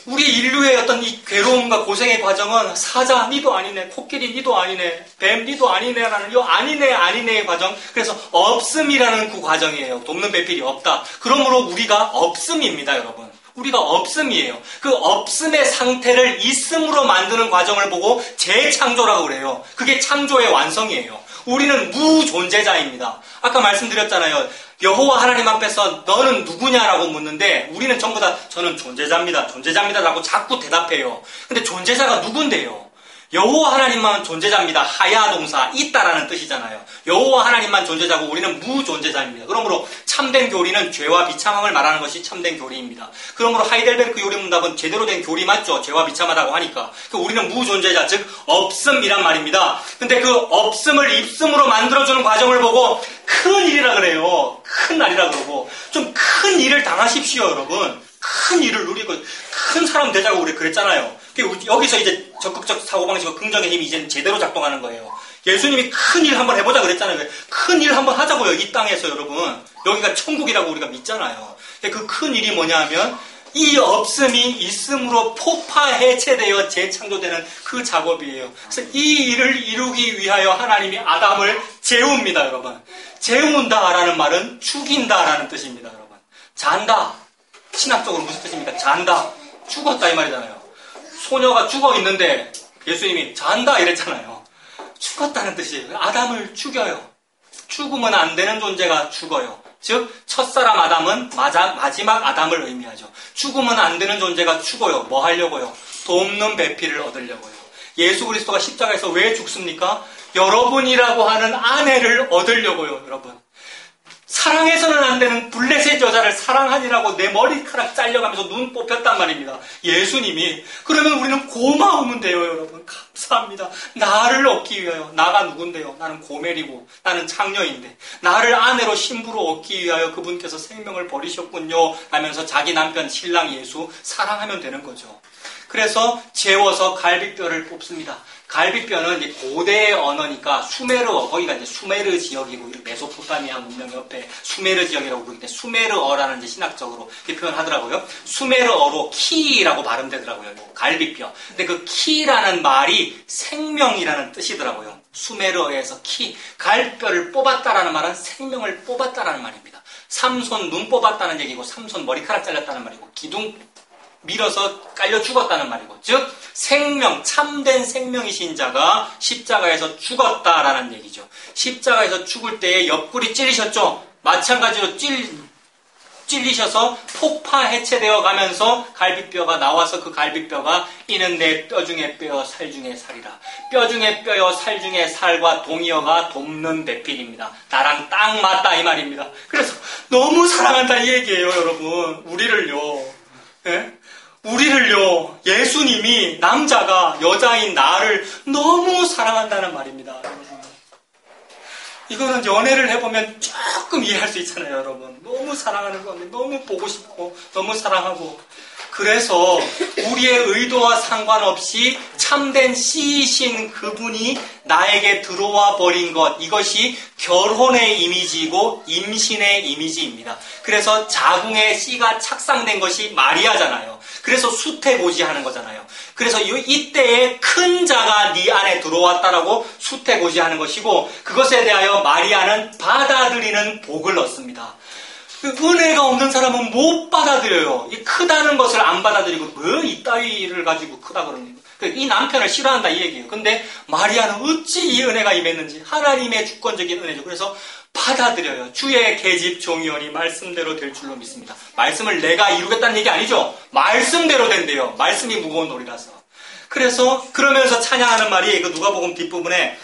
우리 인류의 어떤 이 괴로움과 고생의 과정은 사자 니도 아니네, 코끼리 니도 아니네, 뱀 니도 아니네라는 이 아니네의 과정. 그래서 없음이라는 그 과정이에요. 돕는 배필이 없다. 그러므로 우리가 없음입니다, 여러분. 우리가 없음이에요. 그 없음의 상태를 있음으로 만드는 과정을 보고 재창조라고 그래요. 그게 창조의 완성이에요. 우리는 무존재자입니다. 아까 말씀드렸잖아요. 여호와 하나님 앞에서 너는 누구냐라고 묻는데 우리는 전부 다 저는 존재자입니다라고 자꾸 대답해요. 근데 존재자가 누군데요? 여호와 하나님만 존재자입니다. 하야 동사 있다라는 뜻이잖아요. 여호와 하나님만 존재자고 우리는 무존재자입니다. 그러므로 참된 교리는 죄와 비참함을 말하는 것이 참된 교리입니다. 그러므로 하이델베르크 요리문답은 제대로 된 교리 맞죠? 죄와 비참하다고 하니까. 우리는 무존재자, 즉 없음이란 말입니다. 근데 그 없음을 입음으로 만들어주는 과정을 보고 큰 일이라 그래요. 큰 날이라 그러고 좀 큰 일을 당하십시오, 여러분. 큰 일을 누리고 큰 사람 되자고 우리 그랬잖아요. 여기서 이제 적극적 사고방식과 긍정의 힘이 이제 제대로 작동하는 거예요. 예수님이 큰 일 한번 해보자 그랬잖아요. 큰 일 한번 하자고요. 이 땅에서 여러분. 여기가 천국이라고 우리가 믿잖아요. 그 큰 일이 뭐냐 하면 이 없음이 있음으로 폭파 해체되어 재창조되는 그 작업이에요. 그래서 이 일을 이루기 위하여 하나님이 아담을 재웁니다, 여러분. 재운다라는 말은 죽인다라는 뜻입니다, 여러분. 잔다. 신학적으로 무슨 뜻입니까? 잔다. 죽었다 이 말이잖아요. 소녀가 죽어 있는데 예수님이 잔다 이랬잖아요. 죽었다는 뜻이에요. 아담을 죽여요. 죽으면 안 되는 존재가 죽어요. 즉 첫사람 아담은 마지막 아담을 의미하죠. 죽으면 안 되는 존재가 죽어요. 뭐 하려고요? 돕는 배필을 얻으려고요. 예수 그리스도가 십자가에서 왜 죽습니까? 여러분이라고 하는 아내를 얻으려고요. 여러분. 사랑해서는 안 되는 블레셋 여자를 사랑하니라고 내 머리카락 잘려가면서 눈 뽑혔단 말입니다. 예수님이. 그러면 우리는 고마우면 돼요, 여러분. 감사합니다. 나를 얻기 위하여. 나가 누군데요? 나는 고멜이고 나는 창녀인데 나를 아내로 신부로 얻기 위하여 그분께서 생명을 버리셨군요 하면서 자기 남편 신랑 예수 사랑하면 되는 거죠. 그래서 재워서 갈비뼈를 뽑습니다. 갈비뼈는 이제 고대의 언어니까 수메르어, 거기가 이제 수메르 지역이고, 메소포타미아 문명 옆에 수메르 지역이라고 부르기 때문에 수메르어라는 이제 신학적으로 이렇게 표현하더라고요. 수메르어로 키라고 발음되더라고요. 갈비뼈. 근데 그 키라는 말이 생명이라는 뜻이더라고요. 수메르어에서 키, 갈뼈를 뽑았다라는 말은 생명을 뽑았다라는 말입니다. 삼손 눈 뽑았다는 얘기고, 삼손 머리카락 잘렸다는 말이고, 기둥 밀어서 깔려 죽었다는 말이고, 즉 생명, 참된 생명이신 자가 십자가에서 죽었다라는 얘기죠. 십자가에서 죽을 때에 옆구리 찔리셨죠? 마찬가지로 찔리셔서 폭파 해체되어 가면서 갈비뼈가 나와서 그 갈비뼈가 이는 내 뼈 중에 뼈, 살 중에 살이라. 뼈 중에 뼈요, 살 중에 살과 동의어가 돕는 배필입니다. 나랑 딱 맞다 이 말입니다. 그래서 너무 사랑한다 이 얘기예요, 여러분. 우리를요. 예? 우리를요, 예수님이 남자가 여자인 나를 너무 사랑한다는 말입니다, 여러분. 이거는 연애를 해보면 조금 이해할 수 있잖아요, 여러분. 너무 사랑하는 건데, 너무 보고 싶고, 너무 사랑하고. 그래서 우리의 의도와 상관없이 참된 씨이신 그분이 나에게 들어와 버린 것, 이것이 결혼의 이미지이고 임신의 이미지입니다. 그래서 자궁에 씨가 착상된 것이 마리아잖아요. 그래서 수태고지하는 거잖아요. 그래서 이때에 큰 자가 네 안에 들어왔다라고 수태고지하는 것이고, 그것에 대하여 마리아는 받아들이는 복을 얻습니다. 은혜가 없는 사람은 못 받아들여요. 이 크다는 것을 안 받아들이고 뭐 이따위를 가지고 크다 그럽니까? 이 남편을 싫어한다 이 얘기예요. 근데 마리아는 어찌 이 은혜가 임했는지 하나님의 주권적인 은혜죠. 그래서 받아들여요. 주의 계집 종이오니 말씀대로 될 줄로 믿습니다. 말씀을 내가 이루겠다는 얘기 아니죠. 말씀대로 된대요. 말씀이 무거운 돌이라서. 그래서 그러면서 찬양하는 말이 그 누가복음 뒷부분에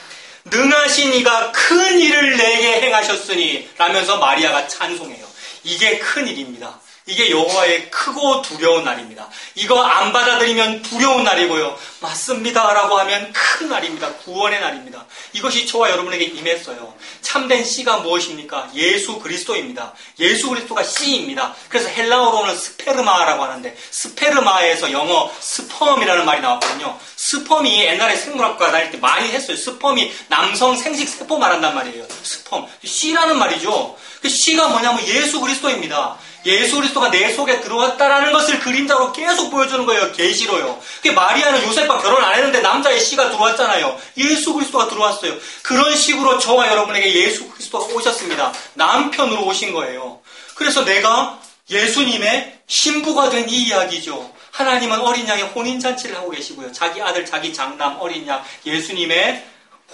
능하신 이가 큰 일을 내게 행하셨으니 라면서 마리아가 찬송해요. 이게 큰 일입니다. 이게 여호와의 크고 두려운 날입니다. 이거 안 받아들이면 두려운 날이고요. 맞습니다 라고 하면 큰 날입니다. 구원의 날입니다. 이것이 저와 여러분에게 임했어요. 참된 씨가 무엇입니까? 예수 그리스도입니다. 예수 그리스도가 씨입니다. 그래서 헬라어로는 스페르마라고 하는데, 스페르마에서 영어 스펌이라는 말이 나왔거든요. 스펌이 옛날에 생물학과 다닐 때 많이 했어요. 스펌이 남성 생식 세포 말한단 말이에요. 스펌. 씨라는 말이죠. 그 씨가 뭐냐면 예수 그리스도입니다. 예수 그리스도가 내 속에 들어왔다라는 것을 그림자로 계속 보여주는 거예요. 계시로요. 마리아는 요셉과 결혼 안 했는데 남자의 씨가 들어왔잖아요. 예수 그리스도가 들어왔어요. 그런 식으로 저와 여러분에게 예수 그리스도가 오셨습니다. 남편으로 오신 거예요. 그래서 내가 예수님의 신부가 된 이 이야기죠. 하나님은 어린 양의 혼인잔치를 하고 계시고요. 자기 아들, 자기 장남 어린 양 예수님의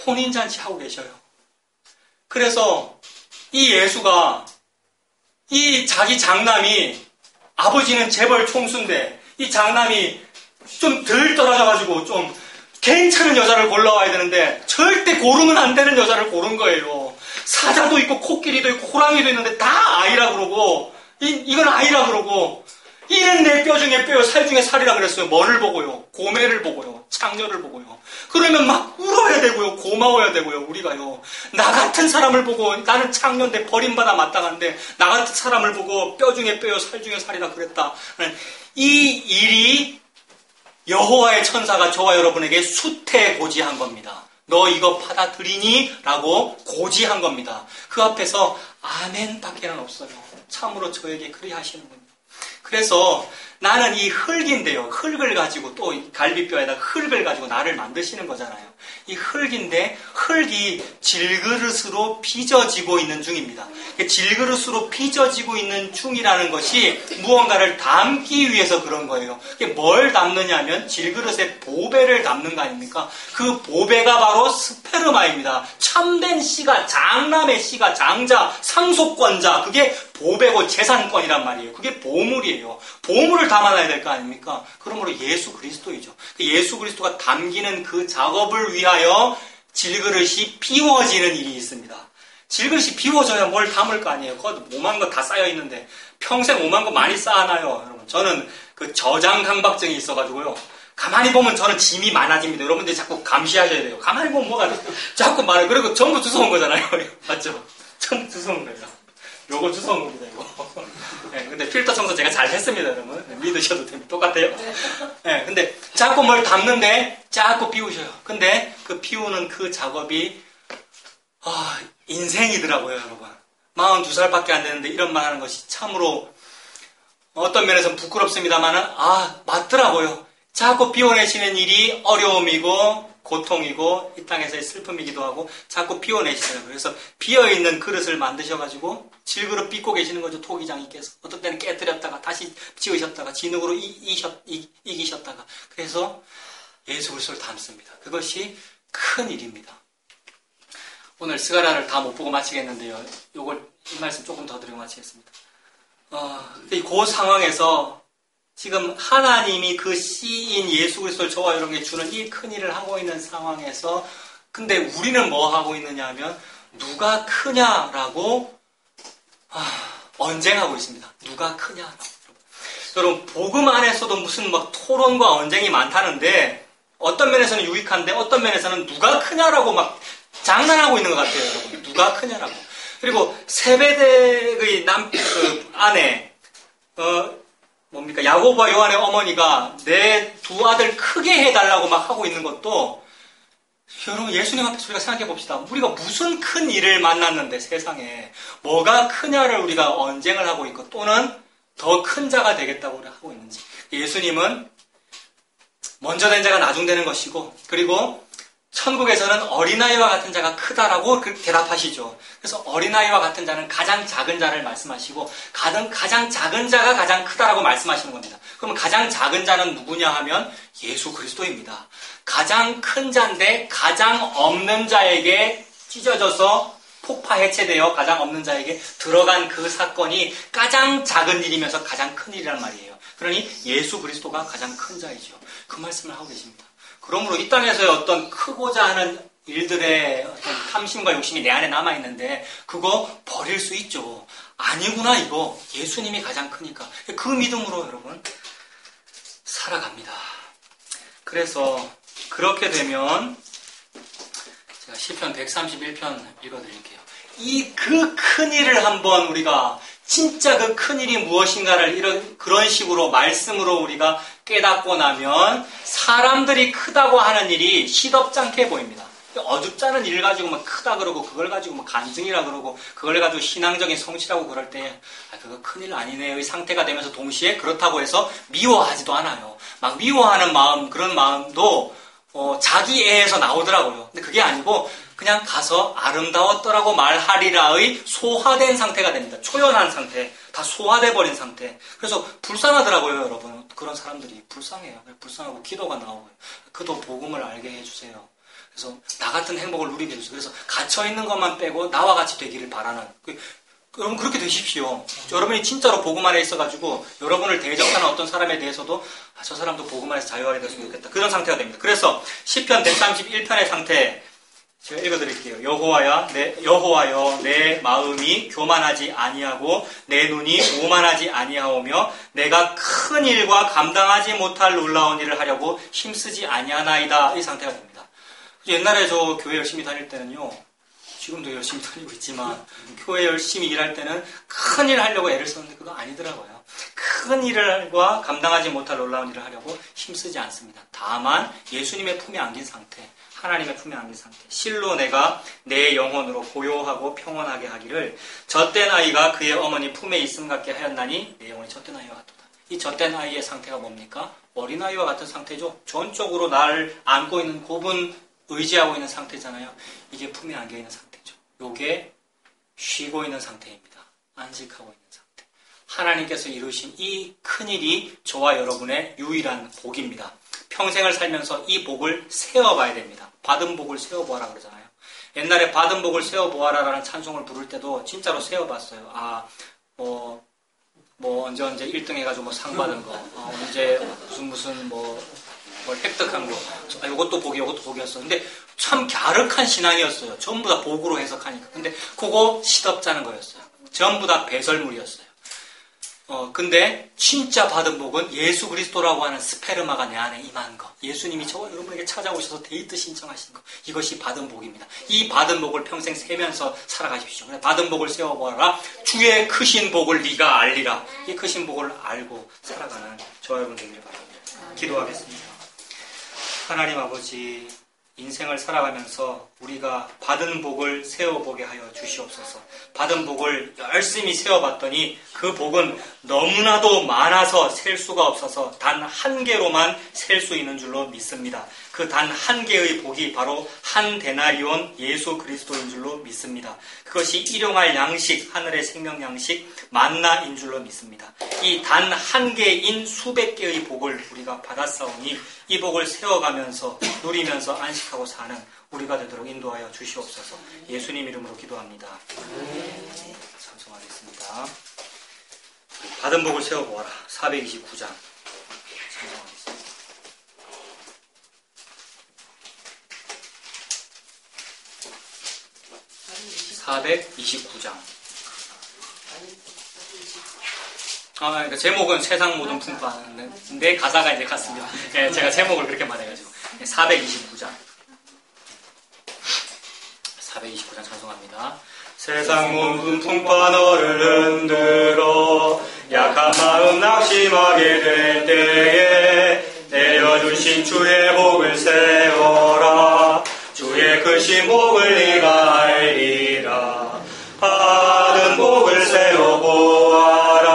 혼인잔치 하고 계셔요. 그래서 이 예수가 이 자기 장남이, 아버지는 재벌 총수인데 이 장남이 좀 덜 떨어져가지고 좀 괜찮은 여자를 골라와야 되는데 절대 고르면 안 되는 여자를 고른 거예요. 사자도 있고 코끼리도 있고 호랑이도 있는데 다 아이라 그러고, 이건 아이라 그러고, 이는 내 뼈 중에 뼈요 살 중에 살이라 그랬어요. 뭐를 보고요? 고매를 보고요. 창녀를 보고요. 그러면 막 울어야 되고요. 고마워야 되고요. 우리가요. 나 같은 사람을 보고, 나는 창녀인데 버림받아 마땅한데 나 같은 사람을 보고 뼈 중에 뼈요 살 중에 살이라 그랬다. 이 일이 여호와의 천사가 저와 여러분에게 수태고지한 겁니다. 너 이거 받아들이니? 라고 고지한 겁니다. 그 앞에서 아멘 밖에는 없어요. 참으로 저에게 그리 하시는군요. 그래서 나는 이 흙인데요. 흙을 가지고 또 갈비뼈에다가 흙을 가지고 나를 만드시는 거잖아요. 이 흙인데 흙이 질그릇으로 빚어지고 있는 중입니다. 질그릇으로 빚어지고 있는 중이라는 것이 무언가를 담기 위해서 그런 거예요. 뭘 담느냐 하면 질그릇에 보배를 담는 거 아닙니까? 그 보배가 바로 스페르마입니다. 참된 씨가, 장남의 씨가, 장자, 상속권자, 그게 보배고 재산권이란 말이에요. 그게 보물이에요. 보물을 담아놔야 될 거 아닙니까? 그러므로 예수 그리스도이죠. 예수 그리스도가 담기는 그 작업을 위하여 질그릇이 비워지는 일이 있습니다. 질그릇이 비워져야 뭘 담을 거 아니에요. 거기 오만 거 다 쌓여 있는데 평생 오만 거 많이 쌓아놔요. 여러분, 저는 그 저장 강박증이 있어가지고요. 가만히 보면 저는 짐이 많아집니다. 여러분들이 자꾸 감시하셔야 돼요. 가만히 보면 뭐가 자꾸 많아요. 그리고 전부 주워온 거잖아요. 맞죠? 전부 주워온 거예요. 요거 주워온 겁니다, 이거. 네, 근데 필터 청소 제가 잘 했습니다, 여러분. 네, 믿으셔도 됩니다. 똑같아요. 네, 근데 자꾸 뭘 담는데 자꾸 비우셔요. 근데 그 비우는 그 작업이, 인생이더라고요, 여러분. 42살밖에 안 되는데 이런 말 하는 것이 참으로 어떤 면에서는 부끄럽습니다만은, 맞더라고요. 자꾸 비워내시는 일이 어려움이고, 고통이고, 이 땅에서의 슬픔이기도 하고, 자꾸 비워내시잖아요. 그래서 비어있는 그릇을 만드셔가지고, 질그릇 빚고 계시는 거죠, 토기장님께서. 어떤 때는 깨뜨렸다가, 다시 지으셨다가, 진흙으로 이기셨다가. 그래서 예수 그리스도를 담습니다. 그것이 큰 일입니다. 오늘 스가랴를 다 못 보고 마치겠는데요. 이 말씀 조금 더 드리고 마치겠습니다. 그 상황에서 지금 하나님이 그 씨인 예수 그리스도를 저와 여러분에게 주는 이 큰 일을 하고 있는 상황에서 근데 우리는 뭐 하고 있느냐 하면 누가 크냐라고 언쟁하고 있습니다. 누가 크냐라고. 여러분, 복음 안에서도 무슨 막 토론과 언쟁이 많다는데 어떤 면에서는 유익한데 어떤 면에서는 누가 크냐라고 막 장난하고 있는 것 같아요. 여러분. 누가 크냐라고. 그리고 세베대의 아내 야고보와 요한의 어머니가 내 두 아들 크게 해달라고 막 하고 있는 것도 여러분, 예수님 앞에서 우리가 생각해 봅시다. 우리가 무슨 큰 일을 만났는데 세상에 뭐가 크냐를 우리가 언쟁을 하고 있고 또는 더 큰 자가 되겠다고 하고 있는지. 예수님은 먼저 된 자가 나중되는 것이고 그리고 천국에서는 어린아이와 같은 자가 크다라고 대답하시죠. 그래서 어린아이와 같은 자는 가장 작은 자를 말씀하시고 가장 작은 자가 가장 크다라고 말씀하시는 겁니다. 그러면 가장 작은 자는 누구냐 하면 예수 그리스도입니다. 가장 큰 자인데 가장 없는 자에게 찢어져서 폭파 해체되어 가장 없는 자에게 들어간 그 사건이 가장 작은 일이면서 가장 큰 일이란 말이에요. 그러니 예수 그리스도가 가장 큰 자이죠. 그 말씀을 하고 계십니다. 그러므로 이 땅에서의 어떤 크고자 하는 일들의 어떤 탐심과 욕심이 내 안에 남아있는데 그거 버릴 수 있죠. 아니구나 이거. 예수님이 가장 크니까. 그 믿음으로 여러분 살아갑니다. 그래서 그렇게 되면 제가 시편 131편 읽어드릴게요. 그 큰 일을 한번 우리가 진짜 그 큰일이 무엇인가를 그런 식으로 말씀으로 우리가 깨닫고 나면 사람들이 크다고 하는 일이 시덥잖게 보입니다. 어줍지 않은 일 가지고 막 크다 그러고 그걸 가지고 막 간증이라 그러고 그걸 가지고 신앙적인 성취라고 그럴 때 그거 큰일 아니네의 상태가 되면서 동시에 그렇다고 해서 미워하지도 않아요. 막 미워하는 마음, 그런 마음도 자기 애에서 나오더라고요. 근데 그게 아니고 그냥 가서 아름다웠더라고 말하리라의 소화된 상태가 됩니다. 초연한 상태, 다 소화돼 버린 상태. 그래서 불쌍하더라고요, 여러분. 그런 사람들이 불쌍해요. 불쌍하고 기도가 나오고요. 그도 복음을 알게 해주세요. 그래서 나 같은 행복을 누리게 해주세요. 그래서 갇혀 있는 것만 빼고 나와 같이 되기를 바라는. 여러분 그렇게 되십시오. 여러분이 진짜로 복음 안에 있어가지고 여러분을 대적하는 어떤 사람에 대해서도 저 사람도 복음 안에서 자유하게 됐으면 좋겠다. 그런 상태가 됩니다. 그래서 시편 131편의 상태 제가 읽어드릴게요. 여호와여 내 마음이 교만하지 아니하고 내 눈이 오만하지 아니하오며 내가 큰 일과 감당하지 못할 놀라운 일을 하려고 힘쓰지 아니하나이다. 이 상태가 됩니다. 옛날에 저 교회 열심히 다닐 때는요. 지금도 열심히 다니고 있지만 교회 열심히 일할 때는 큰 일을 하려고 애를 썼는데 그거 아니더라고요. 큰 일과 감당하지 못할 놀라운 일을 하려고 힘쓰지 않습니다. 다만 예수님의 품에 안긴 상태, 하나님의 품에 안긴 상태. 실로 내가 내 영혼으로 고요하고 평온하게 하기를 젖된 아이가 그의 어머니 품에 있음 같게 하였나니 내 영혼이 젖된 아이와 같도다. 이 젖된 아이의 상태가 뭡니까? 어린아이와 같은 상태죠. 전적으로 나를 안고 있는 곱은 의지하고 있는 상태잖아요. 이게 품에 안겨 있는 상태죠. 요게 쉬고 있는 상태입니다. 안식하고 있는 상태. 하나님께서 이루신 이 큰일이 저와 여러분의 유일한 복입니다. 평생을 살면서 이 복을 세어봐야 됩니다. 받은 복을 세어보아라 그러잖아요. 옛날에 받은 복을 세어보아라라는 찬송을 부를 때도 진짜로 세어봤어요. 언제 1등 해가지고 상 받은 거, 언제 무슨 뭘 획득한 거, 이것도 복이었어. 근데 참 갸륵한 신앙이었어요. 전부 다 복으로 해석하니까. 근데 그거 시덥잖은 거였어요. 전부 다 배설물이었어요. 근데 진짜 받은 복은 예수 그리스도라고 하는 스페르마가 내 안에 임한 거. 예수님이 저와 여러분에게 찾아오셔서 데이트 신청하신 거. 이것이 받은 복입니다. 이 받은 복을 평생 세면서 살아가십시오. 받은 복을 세워보아라. 주의 크신 복을 네가 알리라. 이 크신 복을 알고 살아가는 저와 여러분 되기를 바랍니다. 기도하겠습니다. 하나님 아버지, 인생을 살아가면서 우리가 받은 복을 세워보게 하여 주시옵소서. 받은 복을 열심히 세워봤더니 그 복은 너무나도 많아서 셀 수가 없어서 단 한 개로만 셀 수 있는 줄로 믿습니다. 그 단 한 개의 복이 바로 한 데나리온 예수 그리스도인 줄로 믿습니다. 그것이 일용할 양식, 하늘의 생명 양식, 만나인 줄로 믿습니다. 이 단 한 개인 수백 개의 복을 우리가 받았사오니 이 복을 세워가면서 누리면서 안식하고 사는 우리가 되도록 인도하여 주시옵소서. 예수님 이름으로 기도합니다. 찬송하겠습니다. 받은 복을 세워보아라. 429장 찬송하겠습니다. 그러니까 제목은 세상 모든 풍파인데 가사가 이제 같습니다. 네, 제가 제목을 그렇게 말해가지고 429장 찬송합니다. 세상 모든 풍파 너를 흔들어 약한 마음 낙심하게 될 때에 내려주신 주의 복을 세워라. 주의 크신 복을 네가 알리라. 받은 복을 세워보아라.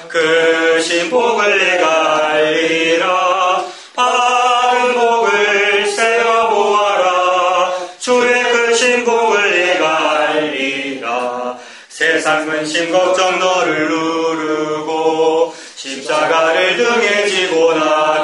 크신 복을 네가 알리라. 받은 복을 세워보아라. 주의 크신 복을 네가 알리라. 세상 근심 걱정 너를 누르고 십자가를 등에 지고 나